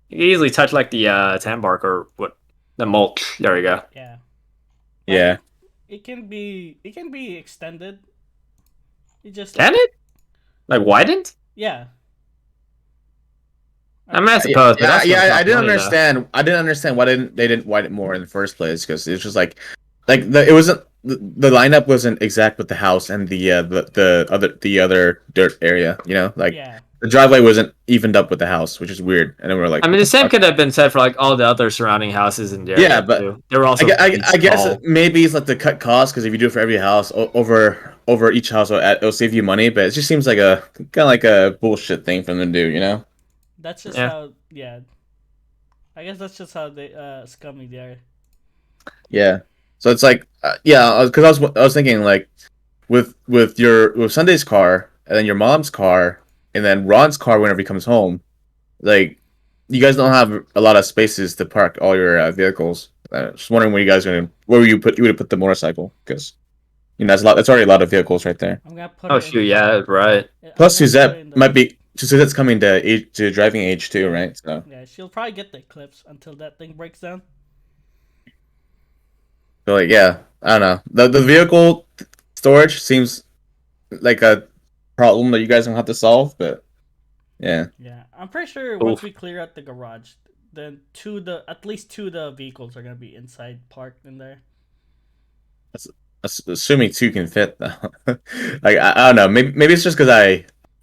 Speaker 1: you can easily touch like the tan bark or what the mulch. There we go.
Speaker 2: yeah.
Speaker 3: yeah.
Speaker 2: Like, it can be extended. It just
Speaker 1: Can
Speaker 2: like
Speaker 1: it like widened?
Speaker 2: yeah.
Speaker 1: I mean, I
Speaker 3: Yeah,
Speaker 1: suppose, but
Speaker 3: yeah,
Speaker 1: that's gonna
Speaker 3: I
Speaker 1: cost
Speaker 3: didn't
Speaker 1: money though.
Speaker 3: understand. I didn't understand why they didn't widen it more in the first place because it's just like it wasn't the lineup wasn't exact with the house and the other dirt area. You know, like
Speaker 2: Yeah,
Speaker 3: the driveway wasn't evened up with the house, which is weird. And then we're like,
Speaker 1: I
Speaker 3: what
Speaker 1: mean, the
Speaker 3: the
Speaker 1: same
Speaker 3: fuck?
Speaker 1: could have been said for like all the other surrounding houses in the
Speaker 3: Yeah,
Speaker 1: area
Speaker 3: but
Speaker 1: too. They were also pretty
Speaker 3: I guess
Speaker 1: tall.
Speaker 3: maybe it's like the cut cost because if you do it for every house over each house, it'll save you money. But it just seems like a kind of like a bullshit thing for them to do. You know?
Speaker 2: that's just
Speaker 1: Yeah.
Speaker 2: how. Yeah, I guess that's just how they scummy they are.
Speaker 3: Yeah. So it's like, yeah, because I was thinking like with Sunday's car and then your mom's car and then Ron's car whenever he comes home, like you guys don't have a lot of spaces to park all your vehicles. Just wondering where you would put the motorcycle because that's a lot. That's already a lot of vehicles right there.
Speaker 2: I'm gonna put
Speaker 1: Oh
Speaker 2: it in
Speaker 1: shoot,
Speaker 2: the.
Speaker 1: yeah, right.
Speaker 2: I'm
Speaker 3: Plus
Speaker 2: gonna put it
Speaker 3: Suzette
Speaker 2: in the.
Speaker 3: might be Suzette's coming to driving age too, right? So
Speaker 2: Yeah, she'll probably get the clips until that thing breaks down.
Speaker 3: like yeah, I don't know. The vehicle storage seems like a problem that you guys don't have to solve, but yeah.
Speaker 2: Yeah, I'm pretty sure once
Speaker 1: Oof.
Speaker 2: we clear out the garage, then at least two of the vehicles are gonna be inside parked in there.
Speaker 3: Assuming two can fit though. Like I don't know. Maybe it's just because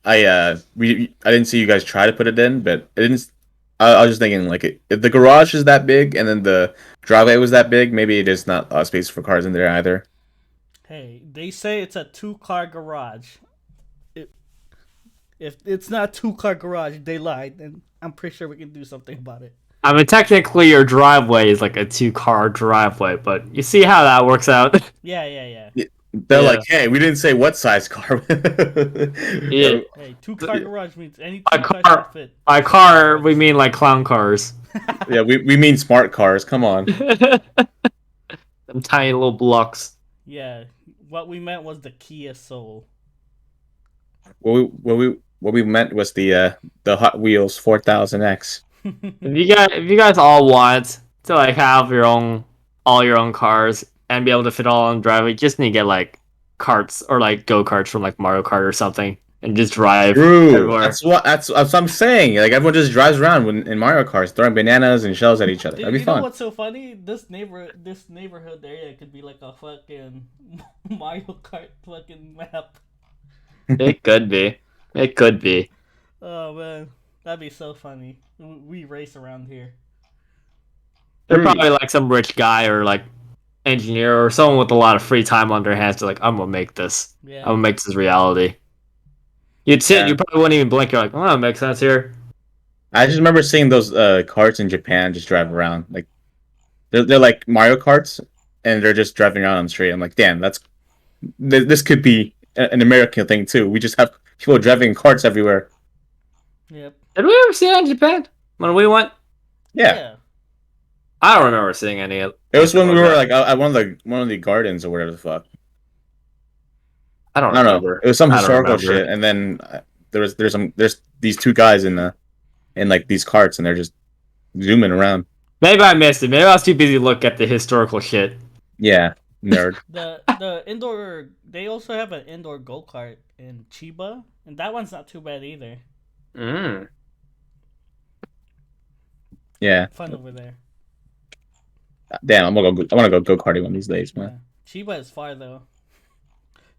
Speaker 3: I didn't see you guys try to put it in, but it didn't. I was just thinking like if the garage is that big and then the driveway was that big, maybe it is not space for cars in there either.
Speaker 2: Hey, they say it's a 2-car garage. If it's not a 2-car garage, they lied, and I'm pretty sure we can do something about it.
Speaker 1: I mean, technically, your driveway is like a two-car driveway, but you see how that works out.
Speaker 2: Yeah, yeah, yeah.
Speaker 3: They're
Speaker 1: Yeah.
Speaker 3: like, hey, we didn't say what size car.
Speaker 1: Yeah.
Speaker 2: Hey, 2-car garage means any
Speaker 1: By
Speaker 2: 2 cars
Speaker 1: car,
Speaker 2: can fit.
Speaker 1: by car, we mean like clown cars.
Speaker 3: Yeah, we mean smart cars. Come on.
Speaker 1: Them tiny little blocks.
Speaker 2: Yeah, what we meant was the Kia Soul.
Speaker 3: What we meant was the Hot Wheels 4000X.
Speaker 1: If you guys all want to like have all your own cars and be able to fit all on the driveway, you just need to get like carts or like go karts from like Mario Kart or something and just drive
Speaker 3: True.
Speaker 1: everywhere.
Speaker 3: That's what I'm saying. Like everyone just drives around in Mario Karts, throwing bananas and shells at each other.
Speaker 2: Dude,
Speaker 3: That'd be
Speaker 2: you know
Speaker 3: fun.
Speaker 2: what's so funny? This neighborhood area could be like a fucking Mario Kart fucking map.
Speaker 1: It could be. It could be.
Speaker 2: Oh man, that'd be so funny. We race around here.
Speaker 1: They're
Speaker 3: True.
Speaker 1: probably like some rich guy or like engineer or someone with a lot of free time on their hands to like, I'm gonna make this. I'm
Speaker 2: Yeah,
Speaker 1: gonna make this reality. You'd sit,
Speaker 3: Yeah.
Speaker 1: you probably wouldn't even blink. You're like, oh, that makes sense here.
Speaker 3: I just remember seeing those carts in Japan just drive around. Like they're like Mario carts, and they're just driving around on the street. I'm like, damn, this could be an American thing too. We just have people driving carts everywhere.
Speaker 2: Yep.
Speaker 1: Did we ever see that in Japan when we went?
Speaker 3: Yeah.
Speaker 1: I don't remember seeing any.
Speaker 3: It was when we were
Speaker 1: like,
Speaker 3: like at one of the gardens or whatever the fuck.
Speaker 1: I don't
Speaker 3: I don't know.
Speaker 1: remember.
Speaker 3: It was some
Speaker 1: I don't
Speaker 3: historical
Speaker 1: remember.
Speaker 3: shit, and then there's these two guys in like these carts, and they're just zooming around.
Speaker 1: Maybe I missed it. Maybe I was too busy to look at the historical shit.
Speaker 3: Yeah, nerd.
Speaker 2: The indoor, they also have an indoor go kart in Chiba, and that one's not too bad either.
Speaker 1: Mm.
Speaker 3: Yeah.
Speaker 2: Fun over there.
Speaker 3: Damn, I want to go karting one of these days, man.
Speaker 2: Yeah. Chiba is far though.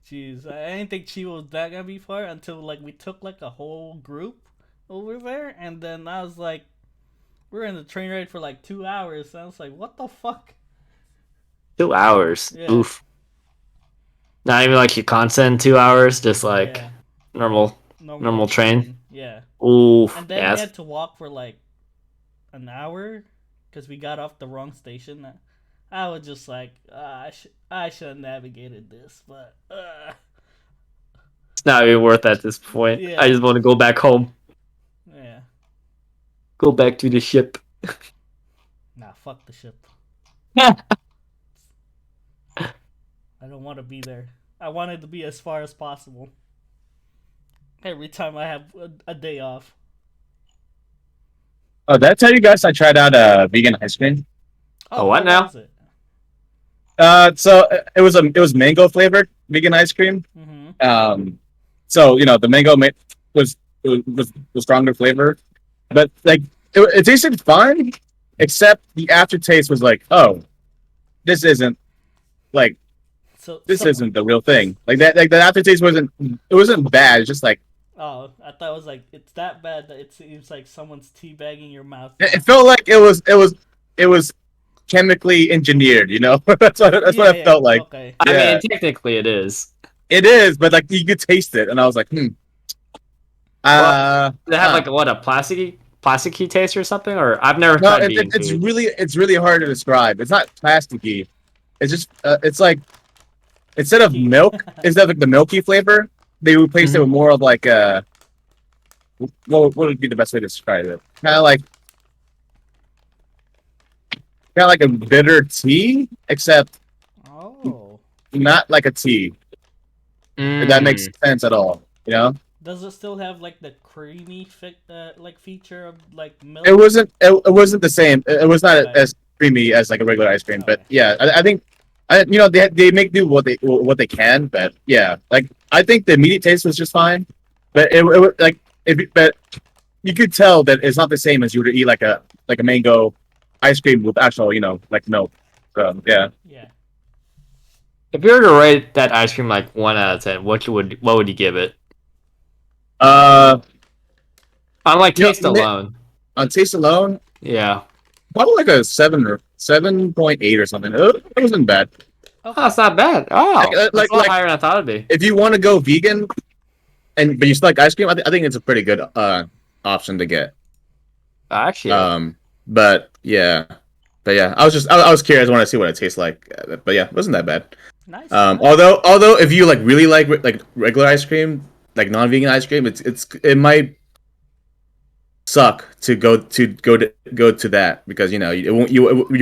Speaker 2: Jeez, I didn't think Chiba was that gonna be far until like we took like a whole group over there, and then I was like, we're in the train ride for like 2 hours. And I was like, what the fuck?
Speaker 1: 2 hours.
Speaker 2: Yeah.
Speaker 1: Oof. Not even like your constant 2 hours, just like
Speaker 2: Yeah.
Speaker 1: normal train.
Speaker 2: Yeah.
Speaker 1: Oof.
Speaker 2: And then we had to walk for like an hour because we got off the wrong station. I was just like, I should have navigated this, but
Speaker 1: it's not even worth at this point.
Speaker 2: Yeah.
Speaker 1: I just want to go back home.
Speaker 2: yeah.
Speaker 1: Go back to the ship.
Speaker 2: Nah, fuck the ship.
Speaker 1: Yeah.
Speaker 2: I don't want to be there. I wanted to be as far as possible. Every time I have a day off.
Speaker 3: Oh, did I tell you guys I tried out vegan ice cream?
Speaker 1: Oh, what now?
Speaker 2: Was it?
Speaker 3: So it was mango flavored vegan ice cream.
Speaker 2: Mm-hmm.
Speaker 3: So the mango was stronger flavor, but like it tasted fine, except the aftertaste was like, oh, this isn't like this isn't the real thing. Like that, like the aftertaste wasn't bad. It's just like,
Speaker 2: oh, I thought it was like it's that bad that it seems like someone's teabagging your mouth.
Speaker 3: it felt like it was chemically engineered. That's what it felt like.
Speaker 2: Okay.
Speaker 1: I
Speaker 3: Yeah.
Speaker 1: mean, technically it is.
Speaker 3: It is, but like you could taste it, and I was like,
Speaker 1: Does it have
Speaker 3: huh.
Speaker 1: like what, a plasticky taste or something? Or I've never
Speaker 3: No,
Speaker 1: tried vegan
Speaker 3: it's
Speaker 1: food.
Speaker 3: really hard to describe. It's not plasticky. It's just it's like instead of milk, instead of like the milky flavor, they replaced it with more of like what would be the best way to describe it? Kind of like a bitter tea, except
Speaker 2: Oh.
Speaker 3: not like a tea. If that makes sense at all,
Speaker 2: Does it still have like the creamy like feature of like milk?
Speaker 3: It wasn't the same. It was not
Speaker 2: Okay.
Speaker 3: as creamy as like a regular ice cream, but
Speaker 2: Okay.
Speaker 3: yeah, I think they make do what they can, but yeah, like I think the immediate taste was just fine, but but you could tell that it's not the same as you would eat like a mango ice cream with actual like milk. So yeah,
Speaker 2: Yeah.
Speaker 1: If you were to rate that ice cream like 1 out of 10, what would you give it?
Speaker 3: uh,
Speaker 1: On like
Speaker 3: You know,
Speaker 1: taste alone.
Speaker 3: on taste alone,
Speaker 1: Yeah.
Speaker 3: probably like a 7.8 or something. It wasn't bad.
Speaker 1: Oh, that's not bad. Oh, that's a lot higher than I thought it'd be.
Speaker 3: If you want to go vegan, but you still like ice cream, I think it's a pretty good option to get.
Speaker 1: Actually,
Speaker 3: But yeah, I was curious. I want to see what it tastes like. But yeah, it wasn't that bad.
Speaker 2: Nice.
Speaker 3: Although if you like really like regular ice cream, like non-vegan ice cream, it might suck to go to that because you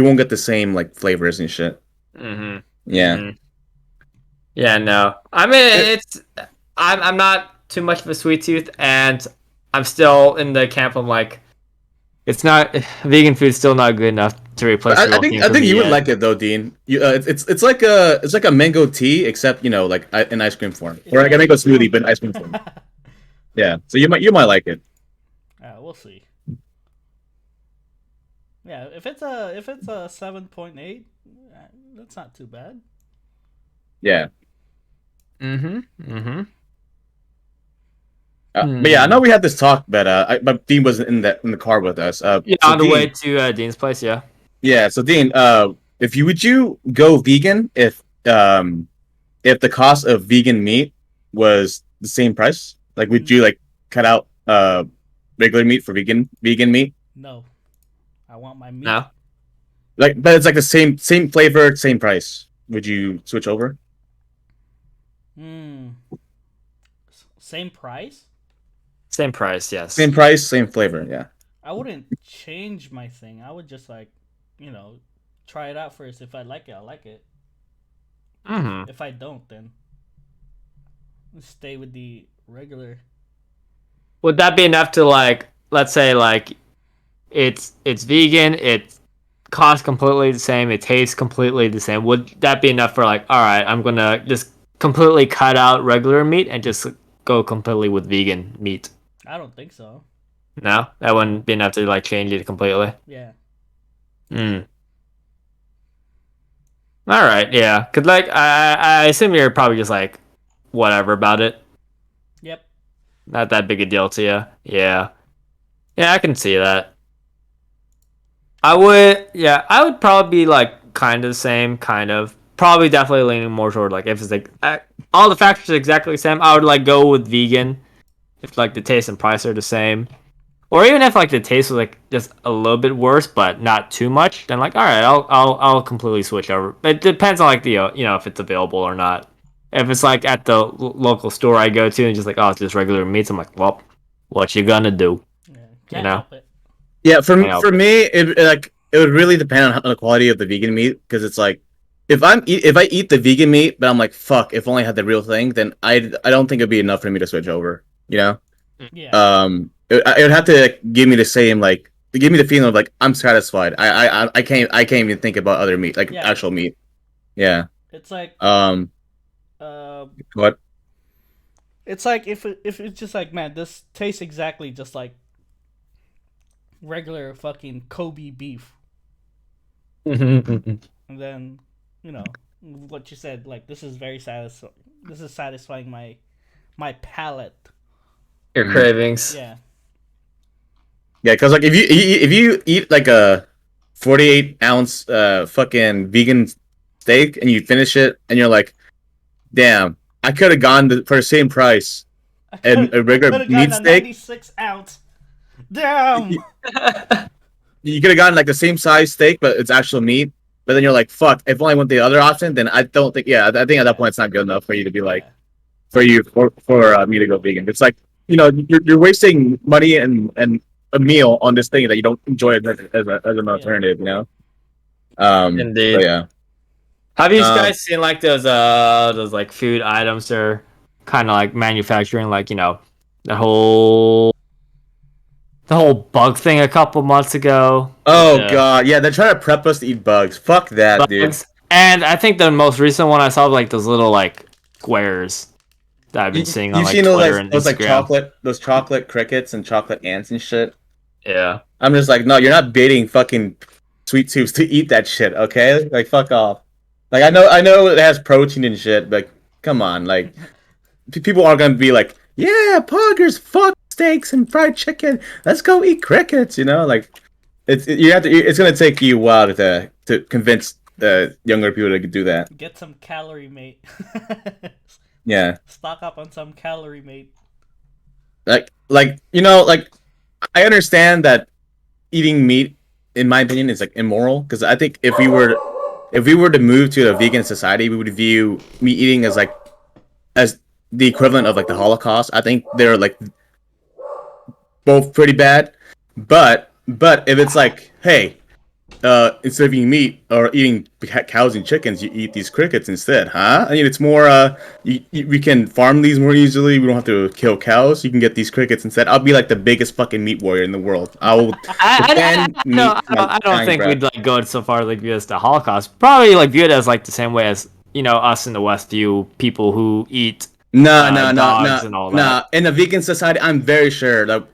Speaker 3: won't get the same like flavors and shit.
Speaker 1: Mm-hmm.
Speaker 3: Yeah.
Speaker 1: Mm-hmm. Yeah, no. I mean, I'm not too much of a sweet tooth, and I'm still in the camp of like, it's not vegan food's still not good enough to replace.
Speaker 3: I think you would like it though, Dean. It's like a mango tea except like in ice cream form, or like a mango smoothie but in ice cream form. Yeah, so you might like it.
Speaker 2: We'll see. Yeah, if it's a 7.8, that's not too bad.
Speaker 3: Yeah.
Speaker 1: Mm-hmm. Mm-hmm.
Speaker 3: But yeah, I know we had this talk, but Dean wasn't in the car with us.
Speaker 1: Yeah,
Speaker 3: so
Speaker 1: on the
Speaker 3: Dean,
Speaker 1: way to Dean's place. Yeah.
Speaker 3: Yeah, so Dean, would you go vegan if the cost of vegan meat was the same price? Like, would you like cut out regular meat for vegan meat?
Speaker 2: No, I want my meat.
Speaker 1: No.
Speaker 3: Like, but it's like the same flavor, same price. Would you switch over?
Speaker 2: Hmm. Same price?
Speaker 1: Same price, yes.
Speaker 3: Same price, same flavor. Yeah.
Speaker 2: I wouldn't change my thing. I would just like, try it out first. If I like it, I like it.
Speaker 1: Hmm.
Speaker 2: If I don't, then stay with the regular.
Speaker 1: Would that be enough to like, let's say like, it's vegan, it costs completely the same, it tastes completely the same. Would that be enough for like, all right, I'm gonna just completely cut out regular meat and just go completely with vegan meat?
Speaker 2: I don't think so.
Speaker 1: No, that wouldn't be enough to like change it completely.
Speaker 2: Yeah.
Speaker 1: Hmm. All right, yeah. Cause like I assume you're probably just like whatever about it.
Speaker 2: Yep.
Speaker 1: Not that big a deal to you. Yeah. Yeah, I can see that. I would probably be like kind of the same, kind of. Probably definitely leaning more toward like if it's like all the factors are exactly the same, I would like go with vegan if like the taste and price are the same. Or even if like the taste was like just a little bit worse, but not too much, then like all right, I'll completely switch over. It depends on like the if it's available or not. If it's like at the local store I go to and just like it's just regular meats, I'm like, well, what you gonna do?
Speaker 2: Yeah.
Speaker 1: You
Speaker 2: Can't
Speaker 1: know?
Speaker 2: help it.
Speaker 3: Yeah,
Speaker 1: I know.
Speaker 3: for me, it would really depend on the quality of the vegan meat because it's like if I eat the vegan meat, but I'm like fuck, if only I had the real thing, then I don't think it'd be enough for me to switch over. You know,
Speaker 2: Yeah.
Speaker 3: it would have to like, give me the same like give me the feeling of like I'm satisfied. I can't even think about other meat like
Speaker 2: Yeah.
Speaker 3: actual meat. Yeah.
Speaker 2: It's like uh
Speaker 3: What?
Speaker 2: it's like if it's just like, man, this tastes exactly just like regular fucking Kobe beef. And then, what you said, like this is very satisfying. This is satisfying my palate.
Speaker 1: Your cravings.
Speaker 2: Yeah.
Speaker 3: Yeah, because like if you eat like a 48-ounce fucking vegan steak and you finish it and you're like, damn, I could have gone for the same price and a
Speaker 2: I
Speaker 3: regular
Speaker 2: could have
Speaker 3: meat
Speaker 2: gotten a
Speaker 3: steak.
Speaker 2: 96-ounce. Damn.
Speaker 3: You could have gotten like the same size steak, but it's actual meat. But then you're like, fuck, if only I went the other option, then I don't think, yeah, I think at that point it's not good enough for you to be like, for me to go vegan. It's like, you're wasting money and a meal on this thing that you don't enjoy it as an alternative, you know?
Speaker 1: Indeed.
Speaker 3: But yeah.
Speaker 1: Have you guys seen like those like food items they're kind of like manufacturing like the whole bug thing a couple months ago?
Speaker 3: Oh god, yeah, they're trying to prep us to eat bugs. Fuck that, dude.
Speaker 1: Bugs. And I think the most recent one I saw was like those little like squares that I've been seeing on
Speaker 3: You've
Speaker 1: like
Speaker 3: seen
Speaker 1: Twitter and
Speaker 3: those like
Speaker 1: Instagram.
Speaker 3: those chocolate crickets and chocolate ants and shit.
Speaker 1: Yeah.
Speaker 3: I'm just like, no, you're not baiting fucking sweet tubes to eat that shit, okay? Like, fuck off. Like, I know it has protein and shit, but come on, like, people aren't gonna be like, yeah, poggers, fuck steaks and fried chicken. Let's go eat crickets, you know? Like, it's gonna take you a while to convince the younger people to do that.
Speaker 2: Get some calorie mate.
Speaker 3: Yeah.
Speaker 2: Stock up on some calorie mate.
Speaker 3: Like, I understand that eating meat, in my opinion, is like immoral because I think if we were to move to a vegan society, we would view meat eating as like as the equivalent of like the Holocaust. I think they're like both pretty bad, but if it's like, hey, instead of eating meat or eating cows and chickens, you eat these crickets instead, huh? I mean, it's more, we can farm these more easily. We don't have to kill cows. You can get these crickets instead. I'll be like the biggest fucking meat warrior in the world. I will defend meat.
Speaker 1: I don't think we'd like go so far like view it as the Holocaust. Probably like view it as like the same way as us in the West view people who eat dogs and all that.
Speaker 3: In a vegan society, I'm very sure that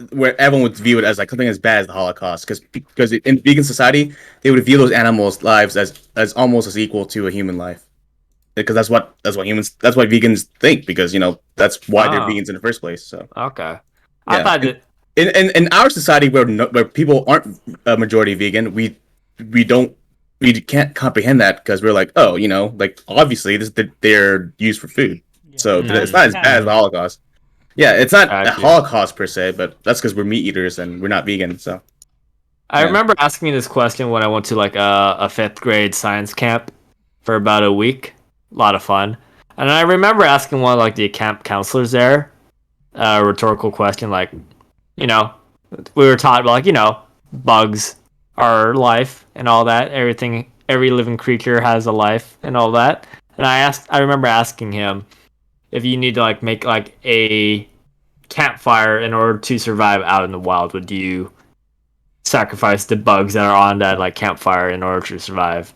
Speaker 3: where everyone would view it as like something as bad as the Holocaust, because in vegan society they would view those animals' lives as almost as equal to a human life, because that's what vegans think, because that's why they're vegans in the first place. So
Speaker 1: okay, I thought that
Speaker 3: in our society where people aren't a majority vegan, we can't comprehend that because we're like, oh, like obviously they're used for food, so it's not as bad as the Holocaust. Yeah, it's not a
Speaker 1: Gotcha.
Speaker 3: holocaust per se, but that's because we're meat eaters and we're not vegan. So
Speaker 1: I
Speaker 3: yeah.
Speaker 1: remember asking this question when I went to like a fifth grade science camp for about a week. A lot of fun. And I remember asking one of like the camp counselors there a rhetorical question like, you know, we were taught about like, bugs are life and all that. Everything, every living creature has a life and all that. And I remember asking him if you need to like make like a campfire in order to survive out in the wild, would you sacrifice the bugs that are on that like campfire in order to survive?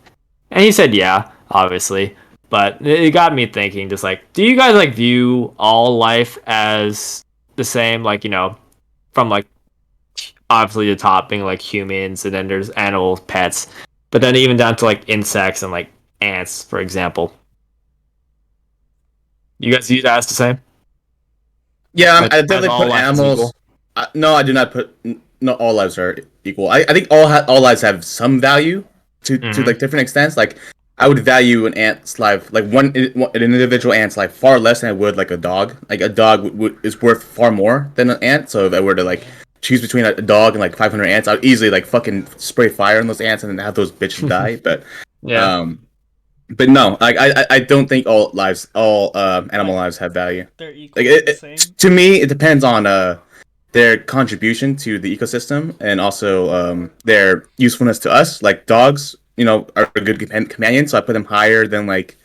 Speaker 1: And he said, yeah, obviously. But it got me thinking, just like, do you guys like view all life as the same? Like, from like obviously the top being like humans, and then there's animals, pets, but then even down to like insects and like ants, for example. You guys view that as the same?
Speaker 3: Yeah,
Speaker 1: Like,
Speaker 3: I
Speaker 1: as
Speaker 3: definitely
Speaker 1: all
Speaker 3: put
Speaker 1: life is
Speaker 3: animals.
Speaker 1: equal?
Speaker 3: No, I do not put. No, all lives are equal. I think all lives have some value to
Speaker 1: Mm-hmm.
Speaker 3: like different extents. Like I would value an ant's life, like an individual ant's life, far less than I would like a dog. Like a dog is worth far more than an ant. So if I were to like choose between a dog and like 500 ants, I would easily like fucking spray fire on those ants and then have those bitches die.
Speaker 1: Yeah.
Speaker 3: Um, but no, like I don't think all animal
Speaker 2: Like
Speaker 3: lives have value.
Speaker 2: they're
Speaker 3: Like
Speaker 2: equal to the same.
Speaker 3: to me, it depends on their contribution to the ecosystem and also their usefulness to us. Like dogs, are a good companion, so I put them higher than like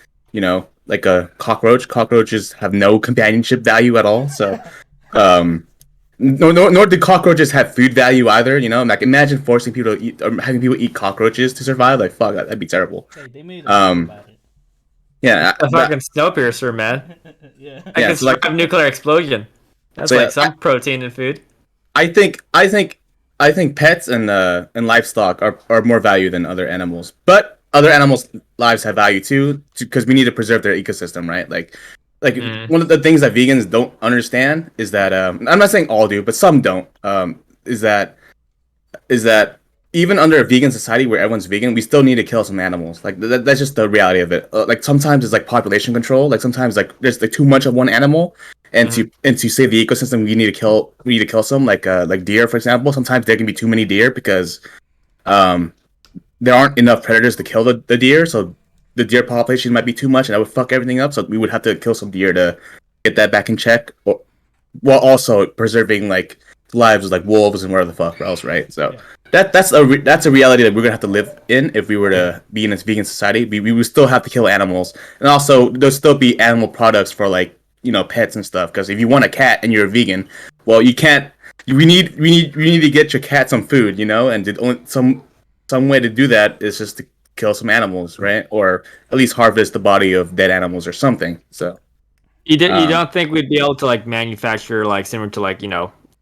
Speaker 3: like a cockroach. Cockroaches have no companionship value at all. So um, nor do cockroaches have food value either. Like imagine forcing people to eat or having people eat cockroaches to survive. Like fuck, that'd be terrible.
Speaker 2: Hey, they made a movie
Speaker 3: Um,
Speaker 2: about it.
Speaker 3: yeah,
Speaker 1: A
Speaker 3: but
Speaker 1: fucking snowpiercer, man.
Speaker 2: Yeah.
Speaker 1: I
Speaker 3: yeah,
Speaker 1: can
Speaker 3: so like
Speaker 1: survive nuclear explosion. That's
Speaker 3: so
Speaker 1: like
Speaker 3: yeah,
Speaker 1: some protein in food.
Speaker 3: I think I think I think pets and livestock are more value than other animals. But other animals' lives have value too, because we need to preserve their ecosystem, right? Like
Speaker 1: Mm.
Speaker 3: one of the things that vegans don't understand is that I'm not saying all do, but some don't. Is that even under a vegan society where everyone's vegan, we still need to kill some animals. Like that's just the reality of it. Like sometimes it's like population control. Like sometimes like there's like too much of one animal, and
Speaker 1: Mhm.
Speaker 3: to save the ecosystem, we need to kill some like deer, for example. Sometimes there can be too many deer because um there aren't enough predators to kill the deer, so the deer population might be too much, and that would fuck everything up. So we would have to kill some deer to get that back in check, while also preserving like lives of like wolves and whatever the fuck else, right? So
Speaker 2: Yeah.
Speaker 3: that's a reality that we're gonna have to live in if we were to be in this vegan society. We would still have to kill animals, and also there'll still be animal products for like pets and stuff. Because if you want a cat and you're a vegan, well, you can't. We need to get your cat some food, and some way to do that is just to kill some animals, right? Or at least harvest the body of dead animals or something. So.
Speaker 1: You
Speaker 3: Um,
Speaker 1: don't think we'd be able to like manufacture like similar to like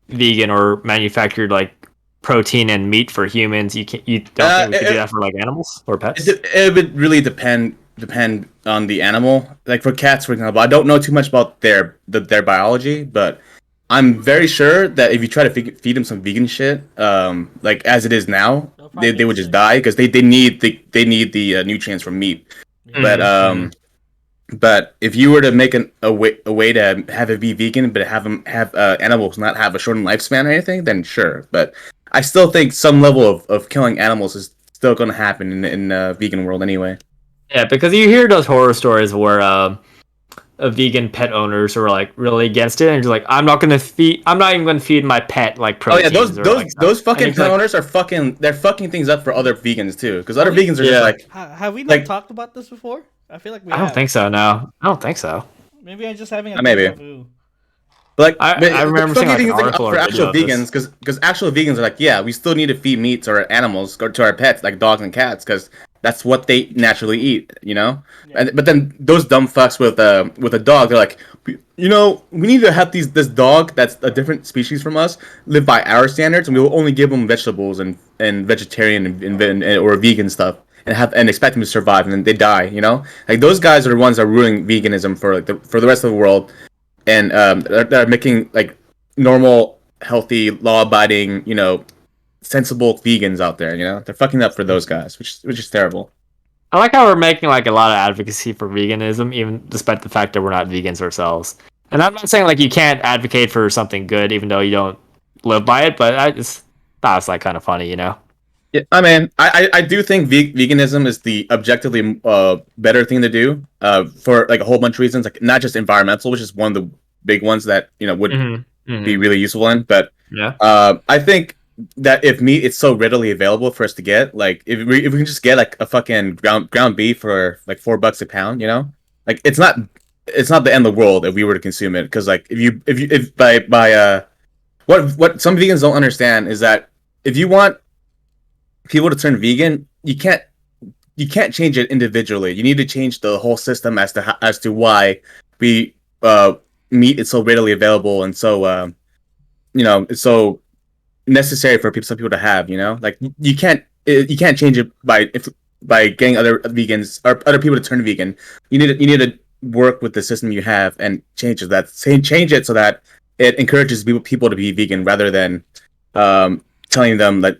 Speaker 1: vegan or manufactured like protein and meat for humans? You don't
Speaker 3: uh,
Speaker 1: think we could do
Speaker 3: it,
Speaker 1: that for like animals or
Speaker 3: it,
Speaker 1: pets?
Speaker 3: it would really depend on the animal. Like for cats, for example, I don't know too much about their biology, but I'm very sure that if you try to feed them some vegan shit, like as it is now,
Speaker 2: They'll
Speaker 3: they,
Speaker 2: probably
Speaker 3: they
Speaker 2: get
Speaker 3: would just
Speaker 2: sick.
Speaker 3: die because they need the nutrients from meat.
Speaker 2: Yeah.
Speaker 3: But
Speaker 1: Mm-hmm.
Speaker 3: but if you were to make a way to have it be vegan, but have them have animals not have a shortened lifespan or anything, then sure. But I still think some level of killing animals is still going to happen in vegan world anyway.
Speaker 1: Yeah, because you hear those horror stories where vegan pet owners are like really against it and just like I'm not even gonna feed my pet like
Speaker 3: Oh yeah, those
Speaker 1: proteins or
Speaker 3: those
Speaker 1: like stuff.
Speaker 3: those
Speaker 1: And
Speaker 3: fucking
Speaker 1: it's
Speaker 3: pet
Speaker 1: like,
Speaker 3: owners they're fucking things up for other vegans too, because
Speaker 2: Are
Speaker 3: other
Speaker 2: we?
Speaker 3: vegans are just
Speaker 1: yeah,
Speaker 2: Have we not
Speaker 3: like
Speaker 2: talked about this before? I feel like we
Speaker 1: I don't
Speaker 2: have.
Speaker 1: think so. No, I don't think so.
Speaker 2: Maybe I'm just having a
Speaker 3: maybe.
Speaker 2: deja vu.
Speaker 1: I
Speaker 3: But
Speaker 1: remember
Speaker 3: there's
Speaker 1: seeing
Speaker 3: fucking
Speaker 1: like an
Speaker 3: things like
Speaker 1: article
Speaker 3: up
Speaker 1: or
Speaker 3: for
Speaker 1: video
Speaker 3: actual
Speaker 1: of this.
Speaker 3: vegans, because actual vegans are like, yeah, we still need to feed meat to our animals or to our pets, like dogs and cats, because that's what they naturally eat.
Speaker 2: Yeah.
Speaker 3: But then those dumb fucks with a dog, they're like, we need to have this dog that's a different species from us live by our standards, and we will only give them vegetables and vegetarian or vegan stuff. And expect them to survive, and then they die. Like those guys are the ones that are ruining veganism for the rest of the world, and they're making like normal, healthy, law-abiding, sensible vegans out there. They're fucking up for those guys, which is terrible.
Speaker 1: I like how we're making like a lot of advocacy for veganism, even despite the fact that we're not vegans ourselves. And I'm not saying like you can't advocate for something good even though you don't live by it, but I just thought it's like kind of funny, you know?
Speaker 3: Yeah, I mean, I do think veganism is the objectively better thing to do for like a whole bunch of reasons, like not just environmental, which is one of the big ones that would be really useful in, but
Speaker 1: Yeah.
Speaker 3: I think that if meat is so readily available for us to get, like if we can just get like a fucking ground beef for like $4 a pound, like it's not the end of the world if we were to consume it, because like if by what some vegans don't understand is that if you want people to turn vegan, you can't change it individually. You need to change the whole system as to why we meat is so readily available and so it's so necessary for some people to have. Like you can't change it by getting other vegans or other people to turn vegan. You need to work with the system you have and change it so that it encourages people to be vegan rather than telling them that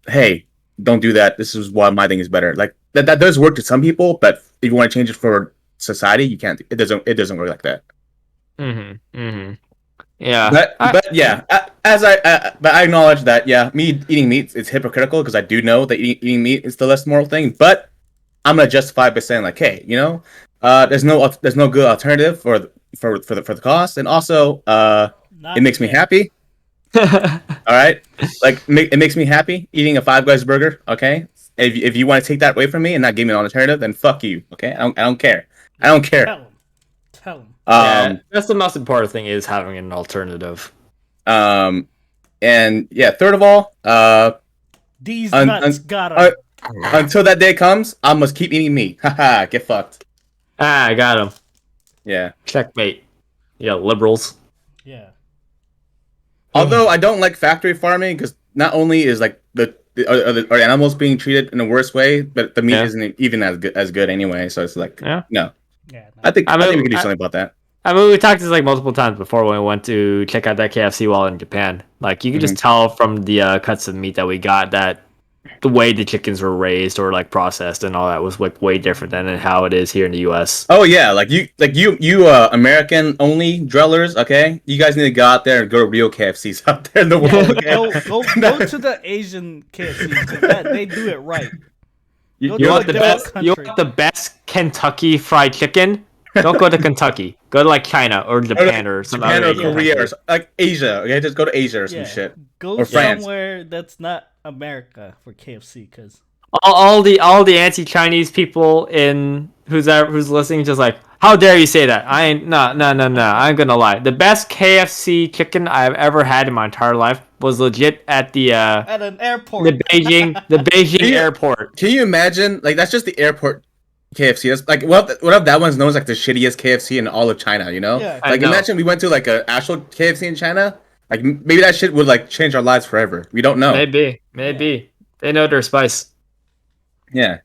Speaker 3: hey, don't do that. This is why my thing is better. Like that does work to some people, but if you want to change it for society, you can't. It doesn't work like that.
Speaker 1: Yeah.
Speaker 3: But yeah, but I acknowledge that me eating meat is hypocritical because I do know that eating meat is the less moral thing. But I'm gonna justify it by saying like, hey, there's no good alternative for the cost, and also
Speaker 2: Not
Speaker 3: it makes me
Speaker 2: yet.
Speaker 3: happy. All right, like it makes me happy eating a Five Guys burger. Okay, if you want to take that away from me and not give me an alternative, then fuck you. Okay, I don't care. I don't care.
Speaker 2: Tell him.
Speaker 1: Yeah, that's the most important thing is having an alternative.
Speaker 3: And yeah, third of all,
Speaker 2: These
Speaker 3: un-
Speaker 2: nuts
Speaker 3: un-
Speaker 2: got
Speaker 3: uh,
Speaker 2: him.
Speaker 3: until that day comes, I must keep eating meat. Haha, get fucked.
Speaker 1: I got him.
Speaker 3: Yeah.
Speaker 1: Checkmate. Yeah, liberals.
Speaker 2: Yeah.
Speaker 3: Although I don't like factory farming because not only is like are the animals being treated in a worse way, but the meat isn't even as good anyway. So it's like no.
Speaker 2: Yeah.
Speaker 3: I think
Speaker 1: I
Speaker 3: we
Speaker 1: mean,
Speaker 3: can do something about that.
Speaker 1: I mean, we talked this like multiple times before when we went to check out that KFC while in Japan. Like, you could just tell from the cuts of meat that we got that the way the chickens were raised or like processed and all that was like way different than how it is here in the U.S.
Speaker 3: Oh yeah, like you American only drillers, okay? You guys need to go out there and go to real KFCs out there in the world. Okay?
Speaker 2: Go to the Asian KFC because they do it right.
Speaker 1: You want the best Kentucky fried chicken? Don't go to Kentucky. Go to like China or Japan or some
Speaker 3: Japan
Speaker 1: other
Speaker 3: or
Speaker 1: Asian
Speaker 3: Korea
Speaker 1: country.
Speaker 3: or like Asia. Okay, just go to Asia or some shit.
Speaker 2: Go
Speaker 3: or France.
Speaker 2: somewhere that's not America for KFC because
Speaker 1: all the anti-Chinese people who's listening just like, how dare you say that? I ain't no. I'm gonna lie. The best KFC chicken I've ever had in my entire life was legit at
Speaker 2: an airport.
Speaker 1: the Beijing airport.
Speaker 3: Can you imagine? Like that's just the airport KFC. That's like what if that one's known as like the shittiest KFC in all of China?
Speaker 2: Yeah.
Speaker 3: Like imagine we went to like a actual KFC in China. Like maybe that shit would like change our lives forever. We don't know.
Speaker 1: Maybe they know their spice.
Speaker 3: Yeah.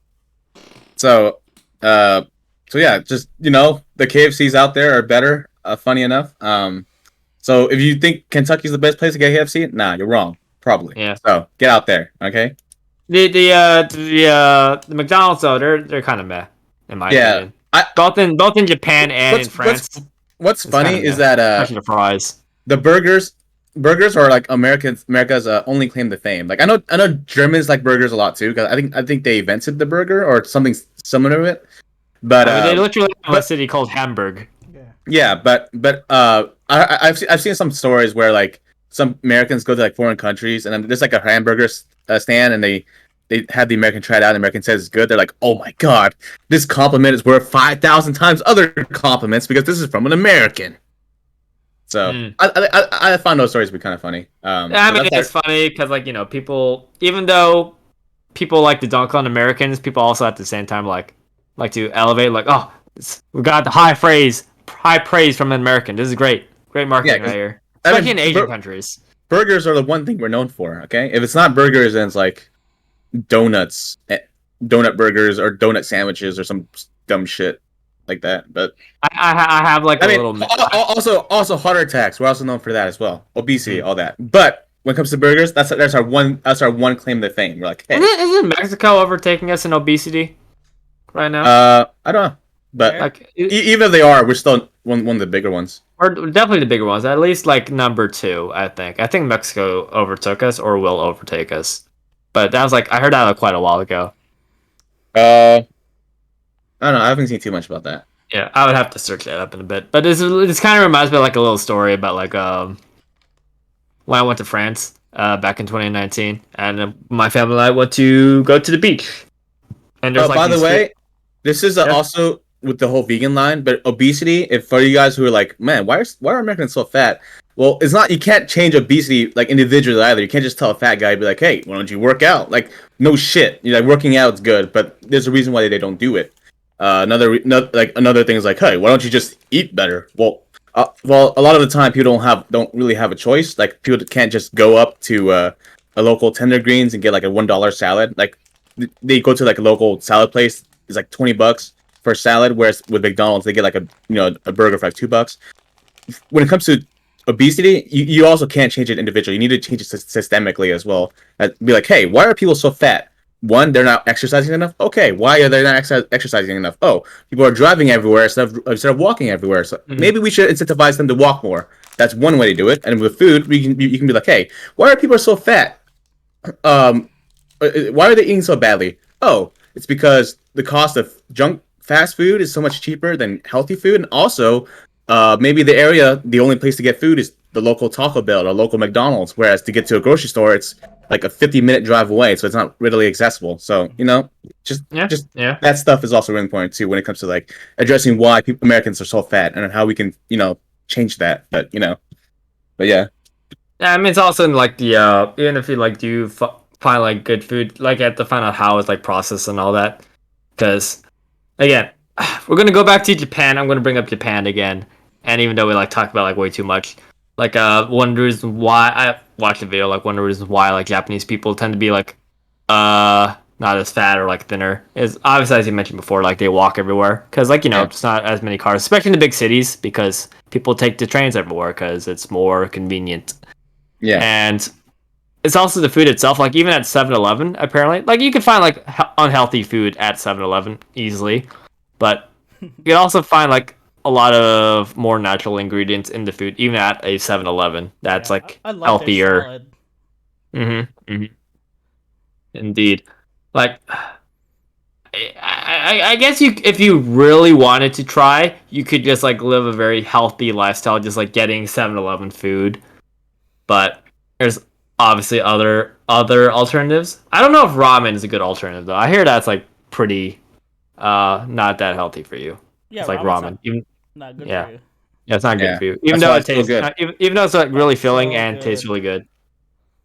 Speaker 3: So yeah, just the KFCs out there are better. Funny enough. So if you think Kentucky's the best place to get KFC, nah, you're wrong. Probably.
Speaker 1: Yeah.
Speaker 3: So get out there, okay?
Speaker 1: The McDonald's though, they're kind of meh in my opinion. Both in Japan and in France.
Speaker 3: What's funny is that
Speaker 1: especially the fries.
Speaker 3: The burgers are like America's only claim to fame. Like I know Germans like burgers a lot too because I think they invented the burger or something similar to it. But
Speaker 1: they literally have a city called Hamburg.
Speaker 3: Yeah, but I've seen some stories where like some Americans go to like foreign countries and then there's like a hamburger stand and they have the American try it out and the American says it's good. They're like, oh my god, this compliment is worth 5,000 times other compliments because this is from an American. So I found those stories to be kind of funny.
Speaker 1: I mean, it's funny because like people, even though people like to dunk on Americans, people also at the same time like to elevate like, oh, we got the high praise from an American. This is great marketing right here, especially in Asian countries.
Speaker 3: Burgers are the one thing we're known for. Okay, if it's not burgers, then it's like donuts, donut burgers, or donut sandwiches, or some dumb shit like that. But
Speaker 1: I have like little.
Speaker 3: Also heart attacks. We're also known for that as well. Obesity, all that. But when it comes to burgers, that's our one claim to fame. We're like, hey,
Speaker 1: isn't Mexico overtaking us in obesity right now?
Speaker 3: I don't know, but
Speaker 1: like
Speaker 3: even if they are, we're still one of the bigger ones.
Speaker 1: Or definitely the bigger ones. At least like number 2, I think. I think Mexico overtook us or will overtake us. But that was like I heard that quite a while ago.
Speaker 3: I don't know. I haven't seen too much about that.
Speaker 1: Yeah, I would have to search that up in a bit. But this kind of reminds me of like a little story about like when I went to France back in 2019, and my family and I went to go to the beach. And there's like
Speaker 3: By the way, this is also with the whole vegan line, but obesity. If for you guys who are like, man, why are Americans so fat? Well, it's not. You can't change obesity like individually either. You can't just tell a fat guy, be like, hey, why don't you work out? Like, no shit. You're like working out is good, but there's a reason why they don't do it. Another thing is like, hey, why don't you just eat better? Well, a lot of the time people don't really have a choice. Like people can't just go up to a local Tender Greens and get like a $1 salad. Like they go to like a local salad place. It's like $20 for a salad, whereas with McDonald's they get like a burger for like $2. When it comes to obesity, you also can't change it individually. You need to change it systemically as well. Be like, hey, why are people so fat? One, they're not exercising enough. Okay, why are they not exercising enough? Oh, people are driving everywhere instead of walking everywhere. So maybe we should incentivize them to walk more. That's one way to do it. And with food, you can be like, hey, why are people so fat? Why are they eating so badly? Oh, it's because the cost of junk fast food is so much cheaper than healthy food, and also maybe the only place to get food is the local Taco Bell or local McDonald's, whereas to get to a grocery store, it's like a 50-minute drive away, so it's not readily accessible. So, just that stuff is also really important too when it comes to like addressing why Americans are so fat and how we can, change that. But yeah.
Speaker 1: Yeah, I mean, it's also in like the even if you like do find like good food, like you have to find out how it's like processed and all that. Because again, we're gonna go back to Japan. I'm gonna bring up Japan again, and even though we like talk about like way too much, like one reason why I watched a video, like one of the reasons why like Japanese people tend to be like not as fat or like thinner is obviously, as you mentioned before, like they walk everywhere because like it's not as many cars, especially in the big cities, because people take the trains everywhere because it's more convenient.
Speaker 3: Yeah.
Speaker 1: And it's also the food itself. Like even at 7-Eleven, apparently, like you can find like unhealthy food at 7-Eleven easily, but you can also find like a lot of more natural ingredients in the food, even at a 7-Eleven. That's like
Speaker 2: I love
Speaker 1: healthier.
Speaker 2: their salad.
Speaker 1: Mm-hmm. Indeed. Like, I guess if you really wanted to try, you could just like live a very healthy lifestyle, just like getting 7-Eleven food. But there's obviously other alternatives. I don't know if ramen is a good alternative though. I hear that's like pretty not that healthy for you.
Speaker 2: Yeah,
Speaker 1: It's like ramen.
Speaker 2: Not good
Speaker 1: Yeah.
Speaker 2: for you.
Speaker 1: Yeah, it's not good for you. Even
Speaker 3: That's
Speaker 1: though
Speaker 3: why
Speaker 1: it
Speaker 3: it's so
Speaker 1: tastes
Speaker 3: good.
Speaker 1: even though it's like really filling
Speaker 2: so
Speaker 1: and tastes
Speaker 2: good.
Speaker 1: really good.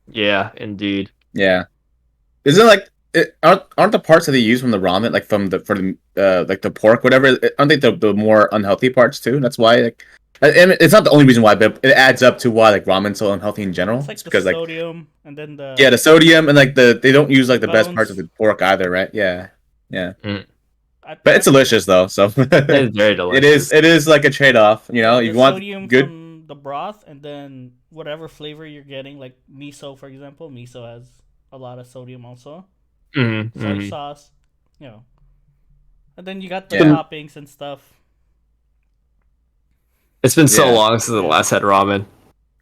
Speaker 1: Yeah, indeed.
Speaker 3: Yeah. Isn't it like aren't the parts that they use from the ramen like for the like the pork whatever? Aren't they the more unhealthy parts too? That's why like. And it's not the only reason why, but it adds up to why like ramen's so unhealthy in general.
Speaker 2: It's like the
Speaker 3: because like
Speaker 2: sodium and then the
Speaker 3: the sodium and like they don't use like the best parts of
Speaker 2: bones.
Speaker 3: the pork either, right? Yeah. But it's
Speaker 2: I-
Speaker 3: delicious though, so
Speaker 1: It's very delicious.
Speaker 3: it is like a trade off.
Speaker 2: the
Speaker 3: You want
Speaker 2: sodium
Speaker 3: good.
Speaker 2: from the broth and then whatever flavor you're getting, like miso, for example. Miso has a lot of sodium also. Soy sauce, and then you got the
Speaker 3: Yeah.
Speaker 2: toppings and stuff.
Speaker 1: It's been so
Speaker 3: Yeah.
Speaker 1: long since the last had ramen.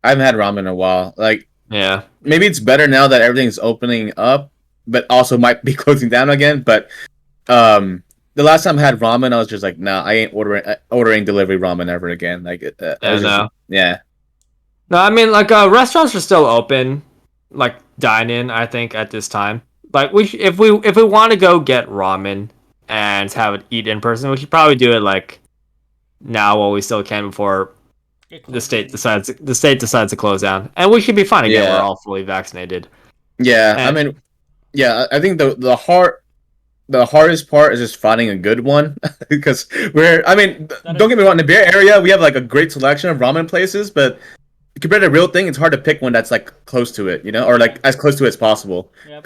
Speaker 3: I haven't had ramen in a while. Like
Speaker 1: Yeah.
Speaker 3: maybe it's better now that everything's opening up, but also might be closing down again. But the last time I had ramen, I was just like, nah, I ain't ordering delivery ramen ever again. Like I was just, yeah.
Speaker 1: No, I mean like restaurants are still open, like dine in. I think at this time, like if we want to go get ramen and have it eat in person, we should probably do it like now while we still can before the state decides to close down, and we should be fine again.
Speaker 3: Yeah.
Speaker 1: We're all fully vaccinated.
Speaker 3: Yeah,
Speaker 1: And-
Speaker 3: I mean, yeah, I think the hardest part is just finding a good one because don't get me wrong, in the Bay Area we have like a great selection of ramen places, but compared to real thing, it's hard to pick one that's like close to it, or like as close to it as possible.
Speaker 2: Yeah,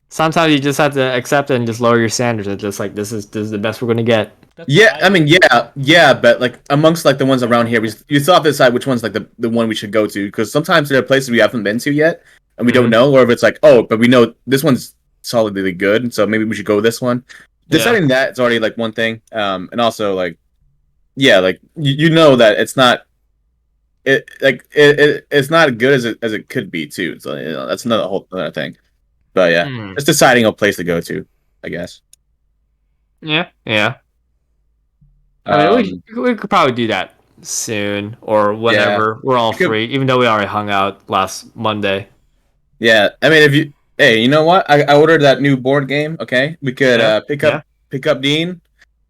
Speaker 1: Sometimes you just have to accept it and just lower your standards. It's just like this is the best we're gonna get.
Speaker 3: Yeah, I mean, yeah, but like amongst like the ones around here, you still have to decide which one's like the one we should go to, because sometimes there are places we haven't been to yet and we don't know, or if it's like, oh, but we know this one's solidly good, so maybe we should go with this one. Deciding that is already like one thing, and also like yeah, like you know that it's not it's not as good as it could be too. So that's another whole other thing. But yeah,
Speaker 1: Hmm.
Speaker 3: just deciding a place to go to, I guess.
Speaker 1: Yeah, yeah. I mean,
Speaker 3: Um,
Speaker 1: we could probably do that soon or
Speaker 3: yeah,
Speaker 1: whenever we're all
Speaker 3: you could,
Speaker 1: free. Even though we already hung out last Monday.
Speaker 3: yeah. I mean, if you, hey, you know what? I ordered that new board game. Okay, we could
Speaker 1: Yeah, yeah.
Speaker 3: pick up Dean,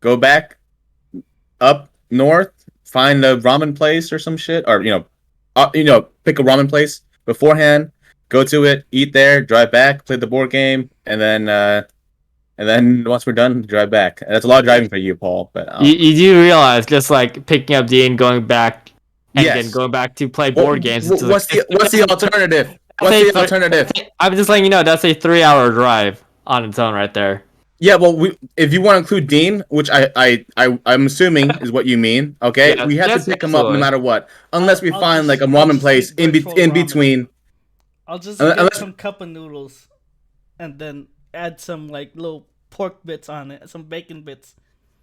Speaker 3: go back up north, find a ramen place or some shit, or pick a ramen place beforehand, go to it, eat there, drive back, play the board game, and then once we're done, drive back. And that's a lot of driving for you, Paul. But
Speaker 1: You do realize just like picking up D and going back, and then
Speaker 3: yes.
Speaker 1: going back to play
Speaker 3: What,
Speaker 1: board games. It's like
Speaker 3: what's the alternative?
Speaker 1: that's
Speaker 3: What's
Speaker 1: a
Speaker 3: the alternative?
Speaker 1: I'm just letting you know that's a 3 hour drive on its own right there.
Speaker 3: Yeah, well, if you want to include Dean, which I'm assuming is what you mean, okay,
Speaker 1: Yeah,
Speaker 3: we have to
Speaker 1: yes,
Speaker 3: pick him up no
Speaker 1: absolutely.
Speaker 3: matter what, unless we find like a
Speaker 2: I'll
Speaker 3: ramen
Speaker 2: just
Speaker 3: place
Speaker 2: eat virtual
Speaker 3: in
Speaker 2: ramen.
Speaker 3: between.
Speaker 2: I'll just get
Speaker 3: Unless
Speaker 2: some cup of noodles, and then add some like little pork bits on it, some bacon bits.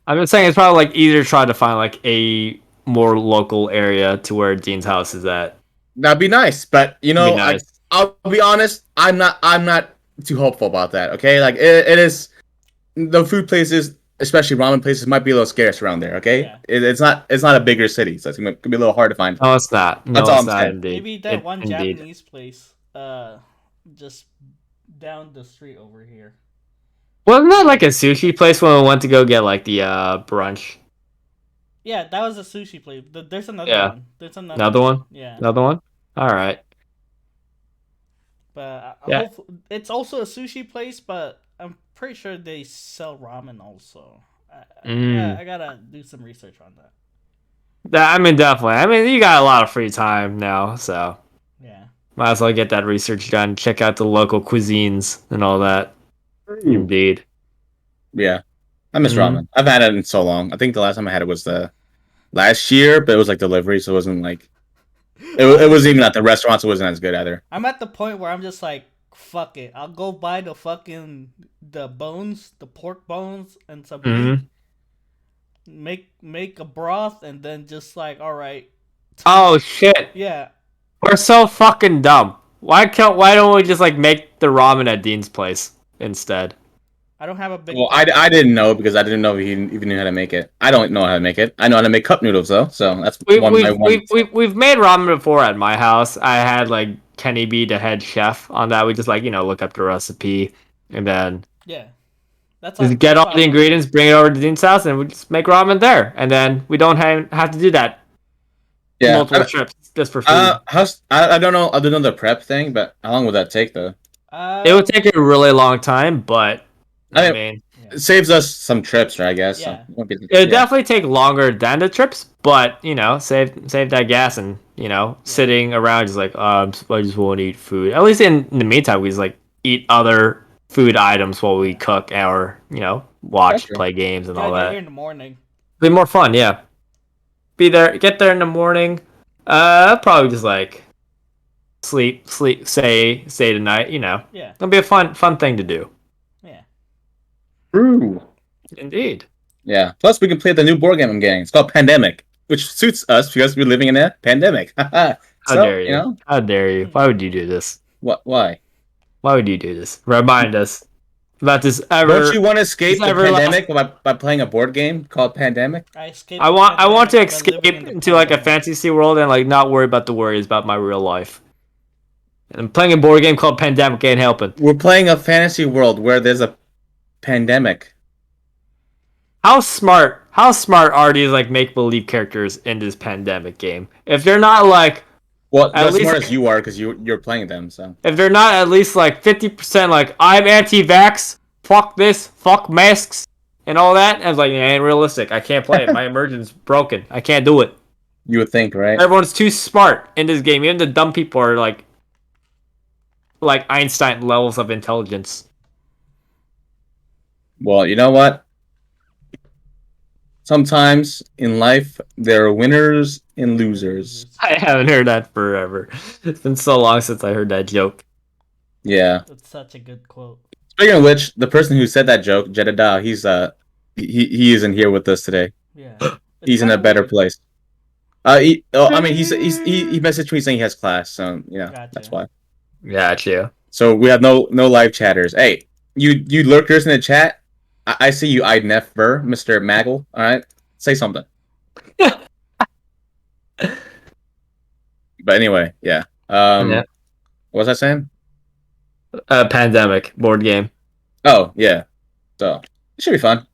Speaker 1: I'm just saying it's probably like easier to try to find like a more local area to where Dean's house is at.
Speaker 3: that'd be nice, but
Speaker 1: It'd be nice.
Speaker 3: I'll be honest, I'm not too hopeful about that. Okay, like it is the food places, especially ramen places, might be a little scarce around there. Okay,
Speaker 2: Yeah.
Speaker 3: it's not a bigger city, so it's gonna be a little hard to find.
Speaker 1: No, it's not.
Speaker 3: That's
Speaker 1: No,
Speaker 3: all
Speaker 1: it's
Speaker 3: I'm
Speaker 1: not.
Speaker 3: saying.
Speaker 1: Indeed.
Speaker 2: Maybe that one
Speaker 1: Indeed.
Speaker 2: Japanese place, just down the street over here.
Speaker 1: Wasn't that like a sushi place when we went to go get like the brunch?
Speaker 2: Yeah, that was a sushi place. There's another
Speaker 1: Yeah,
Speaker 2: one. There's another
Speaker 1: another
Speaker 2: one.
Speaker 1: one.
Speaker 2: Yeah,
Speaker 1: Another one. All right.
Speaker 2: but I
Speaker 1: Yeah.
Speaker 2: hope it's also a sushi place. But I'm pretty sure they sell ramen also.
Speaker 1: Mm.
Speaker 2: I gotta do some research on that.
Speaker 1: I mean, definitely. I mean, you got a lot of free time now, so
Speaker 2: Yeah.
Speaker 1: might as well get that research done. Check out the local cuisines and all that. Indeed.
Speaker 3: Yeah, I miss
Speaker 1: Mhm.
Speaker 3: ramen. I've had it in so long. I think the last time I had it was the last year, but it was like delivery, so it wasn't like it wasn't even at the restaurant, so it wasn't as good either.
Speaker 2: I'm at the point where I'm just like, fuck it. I'll go buy the bones, the pork bones, and some meat.
Speaker 1: Mhm.
Speaker 2: Make a broth, and then just like, all right.
Speaker 1: Oh shit.
Speaker 2: Yeah,
Speaker 1: We're so fucking dumb. Why don't we just like make the ramen at Dean's place instead?
Speaker 2: I don't have a big
Speaker 3: Well,
Speaker 2: pot.
Speaker 3: I didn't know because I didn't know he even knew how to make it. I don't know how to make it. I know how to make cup noodles though, so that's
Speaker 1: We
Speaker 3: one my
Speaker 1: we've
Speaker 3: one.
Speaker 1: we've made ramen before at my house. I had like Kenny be the head chef on that. We just like, look up the recipe and then
Speaker 2: Yeah,
Speaker 1: just get
Speaker 2: that's
Speaker 1: all
Speaker 2: what I
Speaker 1: the
Speaker 2: want to do.
Speaker 1: ingredients, bring it over to Dean's house, and we just make ramen there. And then we don't have to do that
Speaker 3: Yeah,
Speaker 1: multiple trips just for food.
Speaker 3: I don't know. I don't know the prep thing, but how long would that take though?
Speaker 1: It would
Speaker 2: Um,
Speaker 1: take a really long time, but
Speaker 3: I
Speaker 1: I
Speaker 3: mean,
Speaker 1: mean,
Speaker 3: it saves us some trips, right? I guess. So,
Speaker 2: yeah,
Speaker 1: it would
Speaker 3: yeah.
Speaker 1: definitely take longer than the trips, but save that gas and sitting around just like I just want to eat food. At least in the meantime, we just like eat other food items while we cook or
Speaker 3: That's
Speaker 1: watch,
Speaker 3: true.
Speaker 1: play games and
Speaker 2: gotta
Speaker 1: all
Speaker 2: get here
Speaker 1: that.
Speaker 2: in the morning.
Speaker 1: Be more fun, yeah. Get there in the morning. Probably just like sleep, stay tonight.
Speaker 2: Yeah,
Speaker 1: It'll be a fun thing to do.
Speaker 2: yeah.
Speaker 3: True.
Speaker 1: Indeed.
Speaker 3: Yeah. Plus, we can play the new board game I'm getting. It's called Pandemic, which suits us because we're living in a pandemic.
Speaker 1: How
Speaker 3: So
Speaker 1: dare you? How dare you? Why would you do this?
Speaker 3: what? Why?
Speaker 1: Why would you do this? Remind us about this
Speaker 3: Don't you
Speaker 1: ever
Speaker 3: want to escape the
Speaker 1: ever last.
Speaker 3: pandemic by playing a board game called Pandemic?
Speaker 2: I escaped.
Speaker 1: I want to
Speaker 2: by living in
Speaker 1: escape
Speaker 2: the
Speaker 1: into like a
Speaker 2: pandemic.
Speaker 1: fantasy world and like not worry about the worries about my real life. And I'm playing a board game called Pandemic. Ain't helping.
Speaker 3: We're playing a fantasy world where there's a pandemic.
Speaker 1: How smart are these like make believe characters in this pandemic game? If they're not like
Speaker 3: Well,
Speaker 1: at
Speaker 3: as
Speaker 1: least
Speaker 3: smart as you are because you're playing them. So
Speaker 1: if they're not at least like 50% like I'm anti-vax, fuck this, fuck masks, and all that, I was like, it ain't realistic. I can't play it. My immersion's broken. I can't do it.
Speaker 3: you would think, right?
Speaker 1: Everyone's too smart in this game. Even the dumb people are like Einstein levels of intelligence.
Speaker 3: Well, you know what? Sometimes in life there are winners and losers.
Speaker 1: I haven't heard that forever. It's been so long since I heard that joke.
Speaker 3: Yeah.
Speaker 2: That's such a good quote.
Speaker 3: Speaking of which, the person who said that joke, Jedediah, he isn't here with us today.
Speaker 2: Yeah. It's
Speaker 3: he's in
Speaker 2: kinda
Speaker 3: a better
Speaker 2: weird.
Speaker 3: place. I mean, he messaged me saying he has class, so yeah, that's
Speaker 2: Gotcha.
Speaker 3: why.
Speaker 1: Gotcha.
Speaker 3: So we have no live chatters. Hey, you lurkers in the chat, I see you. I never, Mr. Maggle. All right, say something. But anyway, yeah.
Speaker 1: Yeah.
Speaker 3: What was I saying?
Speaker 1: Pandemic board game.
Speaker 3: Oh yeah. So it should be fun.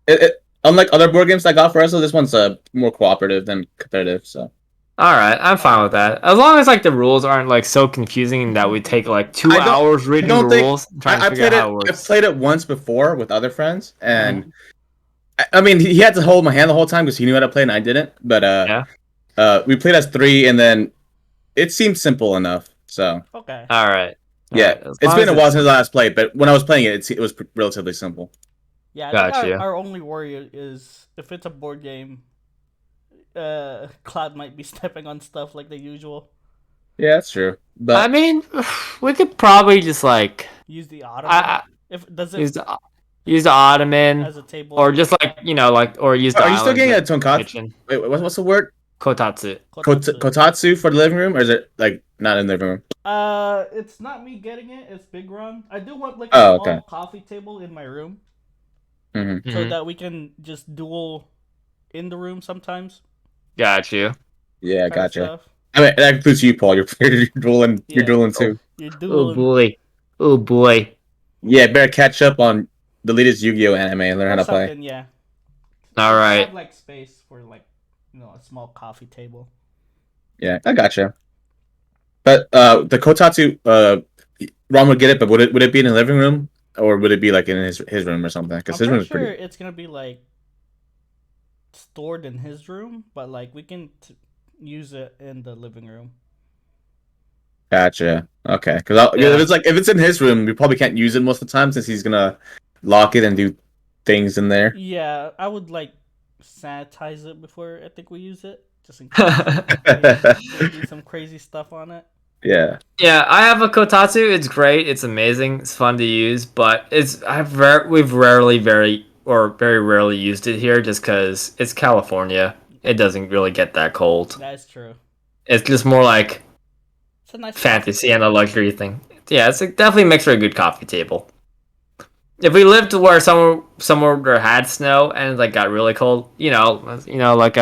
Speaker 3: Unlike other board games I got for us, so this one's more cooperative than competitive. So
Speaker 1: All right, I'm fine with that. As long as like the rules aren't like so confusing that we take like two
Speaker 3: I don't.
Speaker 1: hours
Speaker 3: I
Speaker 1: reading the
Speaker 3: don't think
Speaker 1: rules and trying to
Speaker 3: I
Speaker 1: figure out
Speaker 3: played
Speaker 1: how
Speaker 3: it.
Speaker 1: it
Speaker 3: I
Speaker 1: works.
Speaker 3: played it once before with other friends, and
Speaker 2: Mhm.
Speaker 3: I mean he had to hold my hand the whole time because he knew how to play and I didn't. But
Speaker 1: Yeah.
Speaker 3: we played as three, and then it seemed simple enough. So
Speaker 2: Okay.
Speaker 1: All right. All
Speaker 3: yeah,
Speaker 1: right. As
Speaker 3: it's
Speaker 1: long
Speaker 3: been
Speaker 1: as
Speaker 3: a while
Speaker 1: it's
Speaker 3: since I last played, but when I was playing it, it was relatively simple.
Speaker 2: Yeah, I think
Speaker 1: gotcha.
Speaker 2: our only worry is if it's a board game, Cloud might be stepping on stuff like the usual.
Speaker 3: Yeah, that's true.
Speaker 1: I
Speaker 3: But
Speaker 1: mean, we could probably just like
Speaker 2: Use the
Speaker 1: I,
Speaker 2: ottoman.
Speaker 1: I
Speaker 2: If does it
Speaker 1: use the ottoman
Speaker 2: as a
Speaker 1: or
Speaker 2: table?
Speaker 1: just like or use the
Speaker 3: are you still
Speaker 1: island
Speaker 3: getting a
Speaker 1: as a
Speaker 3: tonkatsu?
Speaker 1: kitchen.
Speaker 3: Wait, what's the word?
Speaker 1: Kotatsu.
Speaker 2: Kotatsu.
Speaker 3: Kotatsu for the living room, or is it like not in the living room?
Speaker 2: It's not me getting it. It's Big Run. I do want like a
Speaker 3: Oh, okay.
Speaker 2: small coffee table in my room so
Speaker 1: Mm-hmm.
Speaker 2: that we can just duel in the room sometimes,
Speaker 1: Got you.
Speaker 3: Yeah,
Speaker 2: kind of
Speaker 3: gotcha.
Speaker 2: stuff.
Speaker 3: I mean, that includes you, Paul. You're dueling. You're
Speaker 2: Yeah,
Speaker 3: dueling
Speaker 1: Oh,
Speaker 3: too.
Speaker 2: you're
Speaker 1: oh
Speaker 2: dueling
Speaker 1: boy. Oh boy.
Speaker 3: Yeah, better catch up on the latest Yu-Gi-Oh anime and learn how
Speaker 2: or
Speaker 3: to play.
Speaker 2: something. Yeah,
Speaker 1: All
Speaker 2: just to
Speaker 1: right.
Speaker 2: have like space for like a small coffee table.
Speaker 3: Yeah, I gotcha. But the Kotatsu, Ron would get it, but would it be in the living room or would it be like in his room or something? Because
Speaker 2: I'm
Speaker 3: his room
Speaker 2: pretty
Speaker 3: is
Speaker 2: sure
Speaker 3: pretty.
Speaker 2: it's gonna be like stored in his room, but like we can use it in the living room.
Speaker 3: Gotcha. Okay, because
Speaker 1: Yeah.
Speaker 3: if it's in his room, we probably can't use it most of the time since he's gonna lock it and do things in there.
Speaker 2: Yeah, I would like sanitize it before I think we use it, just in case they do some crazy stuff on it.
Speaker 3: Yeah.
Speaker 1: Yeah, I have a Kotatsu. It's great. It's amazing. It's fun to use, but we've very rarely used it here just because it's California. It doesn't really get that cold.
Speaker 2: That is true.
Speaker 1: It's just more like
Speaker 2: It's a nice coffee
Speaker 1: fantasy and
Speaker 2: table.
Speaker 1: a luxury thing. Yeah, definitely makes for a good coffee table. If we lived where somewhere where had snow and like got really cold, like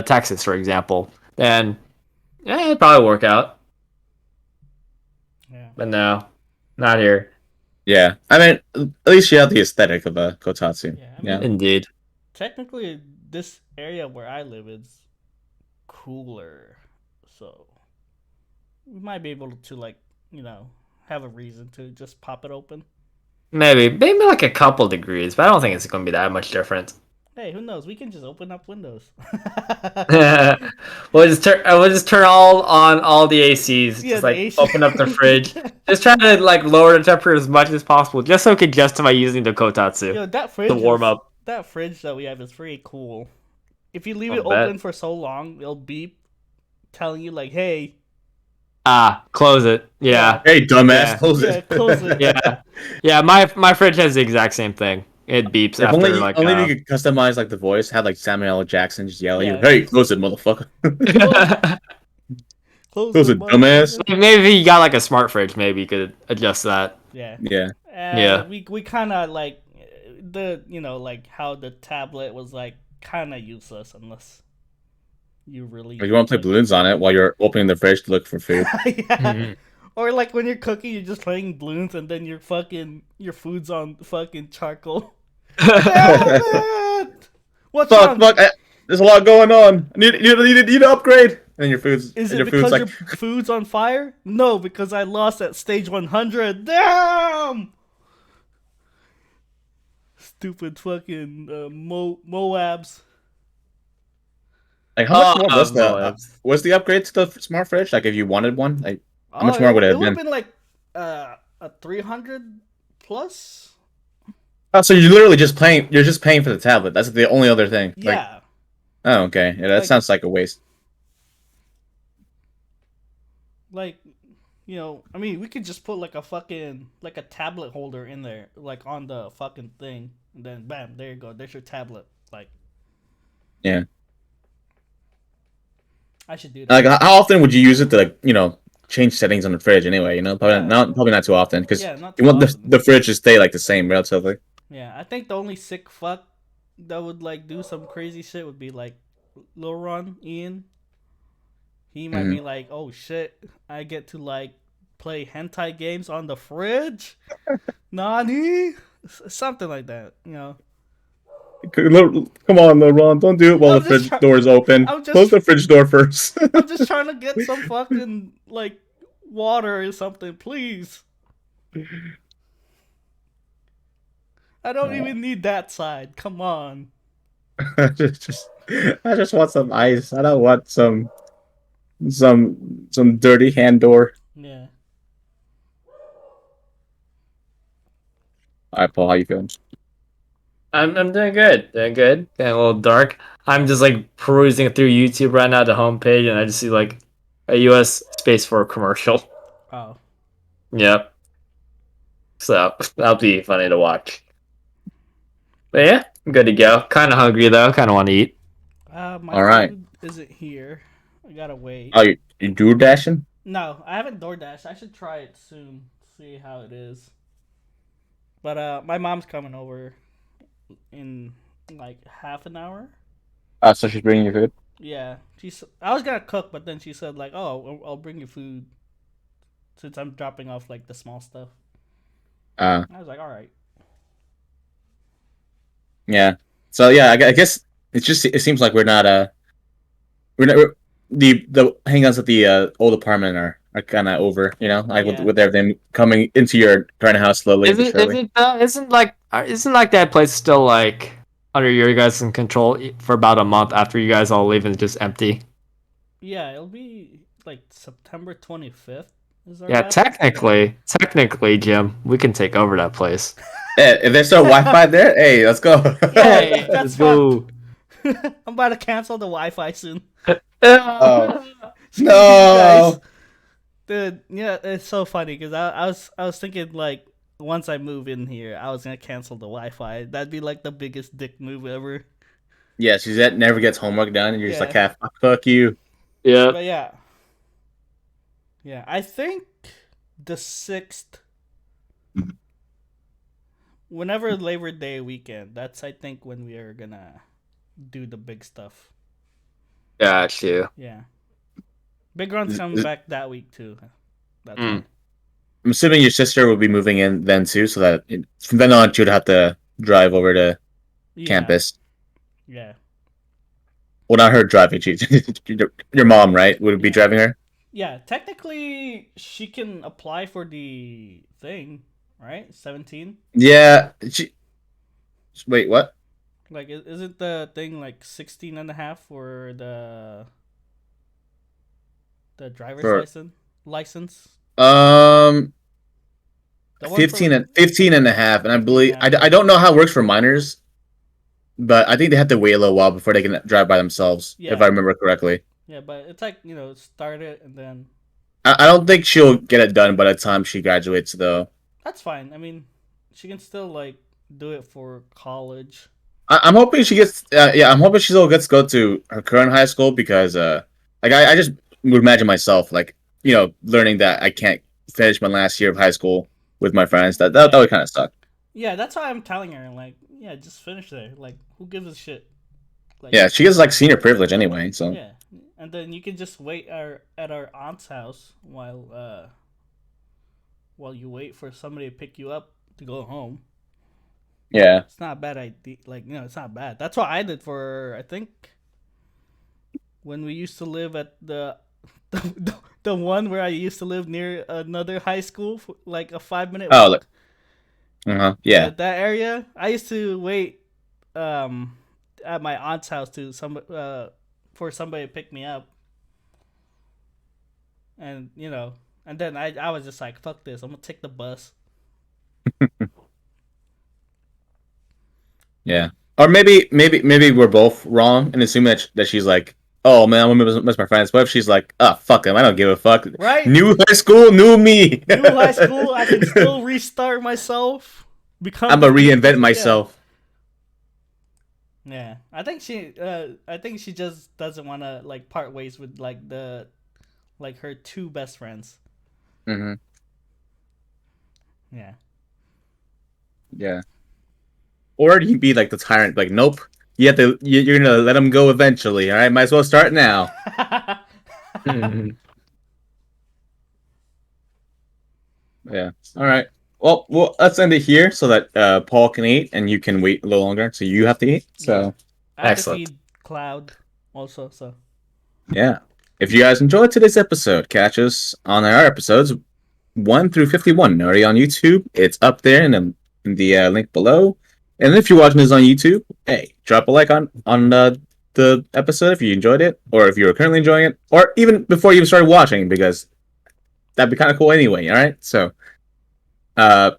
Speaker 1: Texas for example, then yeah, it'd probably work out.
Speaker 2: Yeah.
Speaker 1: But no, not here.
Speaker 3: Yeah. I mean, at least you have the aesthetic of a Kotatsu.
Speaker 2: Yeah, I
Speaker 3: Yeah.
Speaker 2: mean,
Speaker 1: Indeed.
Speaker 2: technically, this area where I live is cooler, so we might be able to like have a reason to just pop it open.
Speaker 1: Maybe like a couple degrees, but I don't think it's going to be that much different.
Speaker 2: Hey, who knows? We can just open up windows.
Speaker 1: We'll just turn all the ACs,
Speaker 2: Yeah,
Speaker 1: just
Speaker 2: the
Speaker 1: like
Speaker 2: AC.
Speaker 1: open up the fridge, just try to like lower the temperature as much as possible, just so we can justify using the kotatsu
Speaker 2: Yo, that
Speaker 1: to
Speaker 2: fridge
Speaker 1: warm
Speaker 2: is
Speaker 1: up.
Speaker 2: that fridge that we have is pretty cool. If you leave
Speaker 1: I'll
Speaker 2: it
Speaker 1: bet.
Speaker 2: open for so long, it'll beep, telling you like, "Hey,
Speaker 1: Close it. Yeah,
Speaker 3: Hey, dumbass,
Speaker 1: Yeah.
Speaker 3: close
Speaker 2: yeah,
Speaker 3: it.
Speaker 2: close it."
Speaker 1: yeah. My fridge has the exact same thing. It beeps
Speaker 3: If
Speaker 1: after
Speaker 3: only
Speaker 1: like
Speaker 3: only if you could customize like the voice, have like Samuel L. Jackson just yell at you,
Speaker 2: Yeah.
Speaker 3: "Hey, close it, motherfucker!
Speaker 2: Close, close
Speaker 3: Close
Speaker 2: it,
Speaker 3: it, dumbass!"
Speaker 2: motherfucker.
Speaker 1: Maybe if you got like a smart fridge, maybe you could adjust that.
Speaker 2: Yeah.
Speaker 3: Yeah.
Speaker 1: Yeah.
Speaker 2: We kind of like the like how the tablet was like kind of useless unless you really
Speaker 3: If you want to play balloons on it while you're opening the fridge to look for food.
Speaker 2: yeah.
Speaker 1: Mhm.
Speaker 2: Or like when you're cooking, you're just playing balloons, and then your food's on fucking charcoal. Damn it! What's
Speaker 3: fuck,
Speaker 2: wrong?
Speaker 3: fuck! There's a lot going on. I need to upgrade. And your
Speaker 2: Is it
Speaker 3: food's
Speaker 2: because
Speaker 3: like,
Speaker 2: your food's on fire? No, because I lost at stage 100. Damn! Stupid fucking Moabs.
Speaker 3: like how much more
Speaker 1: Moabs.
Speaker 3: was the upgrade to the smart fridge? Like if you wanted one, like how much
Speaker 2: Oh,
Speaker 3: more would it
Speaker 2: it
Speaker 3: have
Speaker 2: would have
Speaker 3: been?
Speaker 2: been like a 300 plus.
Speaker 3: Oh, so you're literally just paying. You're just paying for the tablet. That's the only other thing. Like,
Speaker 2: Yeah.
Speaker 3: oh, okay. Yeah, that
Speaker 2: Like-
Speaker 3: sounds like a waste.
Speaker 2: Like, I mean, we could just put like a fucking like a tablet holder in there, like on the fucking thing, and then bam, there you go. There's your tablet. Like,
Speaker 3: Yeah.
Speaker 2: I should do
Speaker 3: Like,
Speaker 2: that.
Speaker 3: how often would you use it to, like, change settings on the fridge anyway? Probably not too often, because
Speaker 2: Yeah, not
Speaker 3: you
Speaker 2: too
Speaker 3: want
Speaker 2: often.
Speaker 3: the fridge to stay like the same relatively.
Speaker 2: Yeah, I think the only sick fuck that would like do some crazy shit would be like Lil Ron Ian. He might
Speaker 3: Hmm.
Speaker 2: be like, "Oh shit, I get to like play hentai games on the fridge." Nani? Something like that, you know.
Speaker 3: Come on, LeBron, don't do it while the
Speaker 2: I'm just
Speaker 3: fridge
Speaker 2: trying.
Speaker 3: door is open.
Speaker 2: I'm
Speaker 3: Close
Speaker 2: just.
Speaker 3: the fridge door first.
Speaker 2: I'm just trying to get some fucking like water or something, please. I don't even need that side. Come on.
Speaker 3: I I just want some ice. I don't want some dirty hand door.
Speaker 2: Yeah.
Speaker 3: All right, Paul, how you feeling?
Speaker 1: I'm doing good. Doing good. Getting a little dark. I'm just like perusing through YouTube right now, the homepage, and I just see like a US Space Force commercial.
Speaker 2: Oh.
Speaker 1: Yep. So that'll be funny to watch. But yeah, I'm good to go. Kind of hungry though. Kind of want to eat.
Speaker 2: My
Speaker 3: All right.
Speaker 2: food isn't here. I gotta wait.
Speaker 3: Oh, you do dashing?
Speaker 2: No, I haven't DoorDash. I should try it soon. See how it is. But my mom's coming over in like half an hour.
Speaker 3: So she's bringing you food.
Speaker 2: Yeah, she's. I was gonna cook, but then she said like, "Oh, I'll bring you food," since I'm dropping off like the small stuff.
Speaker 3: Uh,
Speaker 2: I was like, "All right."
Speaker 3: yeah. So yeah, I guess it seems like we're not the hangouts at the old apartment are kind of over. Like
Speaker 2: Yeah.
Speaker 3: with everything coming into your current house slowly but surely.
Speaker 1: Isn't like that place still like under your guys' control for about a month after you guys all leave and just empty?
Speaker 2: Yeah, it'll be like September 25th. Is our
Speaker 1: Yeah,
Speaker 2: last day.
Speaker 1: technically, Jim, we can take over that place.
Speaker 3: Hey, if there's no Wi-Fi there, hey, let's go.
Speaker 2: Yeah,
Speaker 1: Hey,
Speaker 2: that's
Speaker 1: boo.
Speaker 2: fun. I'm about to cancel the Wi-Fi soon.
Speaker 3: Oh.
Speaker 2: Screw
Speaker 3: No.
Speaker 2: you guys. Dude, yeah, it's so funny because I was thinking like once I move in here, I was gonna cancel the Wi-Fi. That'd be like the biggest dick move ever.
Speaker 3: Yeah, Suzette never gets homework done, and you're just like,
Speaker 2: Yeah.
Speaker 3: fuck you.
Speaker 1: Yeah.
Speaker 2: But yeah, yeah, I think the 6th, whenever Labor Day weekend, that's I think when we are gonna do the big stuff.
Speaker 1: Got you.
Speaker 2: Yeah, Big Run's coming back that week too. That's
Speaker 1: Mm.
Speaker 2: why.
Speaker 3: I'm assuming your sister will be moving in then too, so that from then on you'd have to drive over to
Speaker 2: Yeah,
Speaker 3: campus.
Speaker 2: yeah,
Speaker 3: Well, not her driving. Your mom, right? Would be
Speaker 2: Yeah.
Speaker 3: driving her.
Speaker 2: yeah. Technically, she can apply for the thing, right? 17.
Speaker 3: Yeah. Wait, what?
Speaker 2: Like, isn't the thing like 16 and a half for the driver's
Speaker 3: For
Speaker 2: license?
Speaker 3: um
Speaker 2: The one
Speaker 3: 15
Speaker 2: for
Speaker 3: and 15 and a half, and I
Speaker 2: 15
Speaker 3: believe
Speaker 2: and a half.
Speaker 3: I don't know how it works for minors, but I think they have to wait a little while before they can drive by themselves, if
Speaker 2: Yeah.
Speaker 3: I remember correctly.
Speaker 2: Yeah, but it's like start it and then
Speaker 3: I don't think she'll get it done by the time she graduates, though.
Speaker 2: that's fine. I mean, she can still like do it for college.
Speaker 3: I'm hoping she gets. Yeah, I'm hoping she still gets to go to her current high school because, like, I just would imagine myself, like, learning that I can't finish my last year of high school with my friends. That would kind of suck.
Speaker 2: Yeah, that's why I'm telling her like, yeah, just finish there. Like, who gives a shit? Like,
Speaker 3: Yeah, she gets like senior privilege anyway. So
Speaker 2: yeah, and then you can just wait at our aunt's house while you wait for somebody to pick you up to go home.
Speaker 3: yeah.
Speaker 2: It's not a bad idea. Like, it's not bad. That's what I did for, I think, when we used to live at the one where I used to live near another high school, for like a 5-minute
Speaker 3: Oh,
Speaker 2: walk.
Speaker 3: yeah.
Speaker 2: That area. I used to wait at my aunt's house for somebody to pick me up. And, and then I was just like, fuck this. I'm going to take the bus.
Speaker 3: Yeah. Or maybe we're both wrong and assume that she's like, oh man, I'm gonna miss my friends. What if she's like, oh fuck them, I don't give a fuck.
Speaker 2: Right?
Speaker 3: New high school, new me.
Speaker 2: New high school, I can still restart myself.
Speaker 3: I'm gonna reinvent myself.
Speaker 2: Yeah, I think she just doesn't want to like part ways with like her two best friends.
Speaker 3: Hmm.
Speaker 2: Yeah.
Speaker 3: Yeah. Or you can be like the tyrant, like, nope, you have to. You're gonna let him go eventually. All right, might as well start now. Yeah. All right. Well, let's end it here so that Paul can eat and you can wait a little longer. So you have to eat.
Speaker 2: Yeah.
Speaker 3: So
Speaker 2: I have to
Speaker 3: excellent.
Speaker 2: feed Cloud also, so
Speaker 3: Yeah. If you guys enjoyed today's episode, catch us on our episodes 1 through 51 already on YouTube. It's up there in the link below. And if you're watching this on YouTube, hey, drop a like on the episode if you enjoyed it, or if you're currently enjoying it, or even before you even started watching, because that'd be kind of cool anyway. All right. Uh,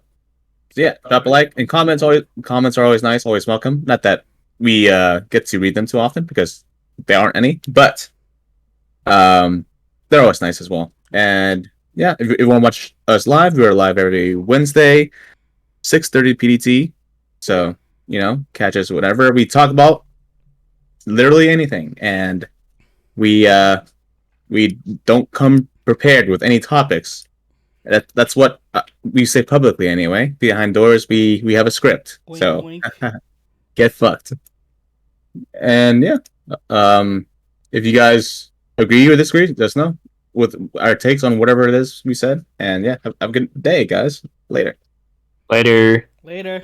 Speaker 3: so yeah, drop a like and comments are always nice, always welcome. Not that we get to read them too often because there aren't any, but they're always nice as well. And yeah, if you want to watch us live, we're live every Wednesday, 6:30 PDT. So catch us whatever we talk about, literally anything, and we don't come prepared with any topics. That's what we say publicly anyway. Behind doors, we have a script.
Speaker 2: wink
Speaker 3: So
Speaker 2: wink.
Speaker 3: get fucked. And yeah, if you guys agree or disagree, let us know with our takes on whatever it is we said. And yeah, have a good day, guys. Later.
Speaker 1: Later.
Speaker 2: Later.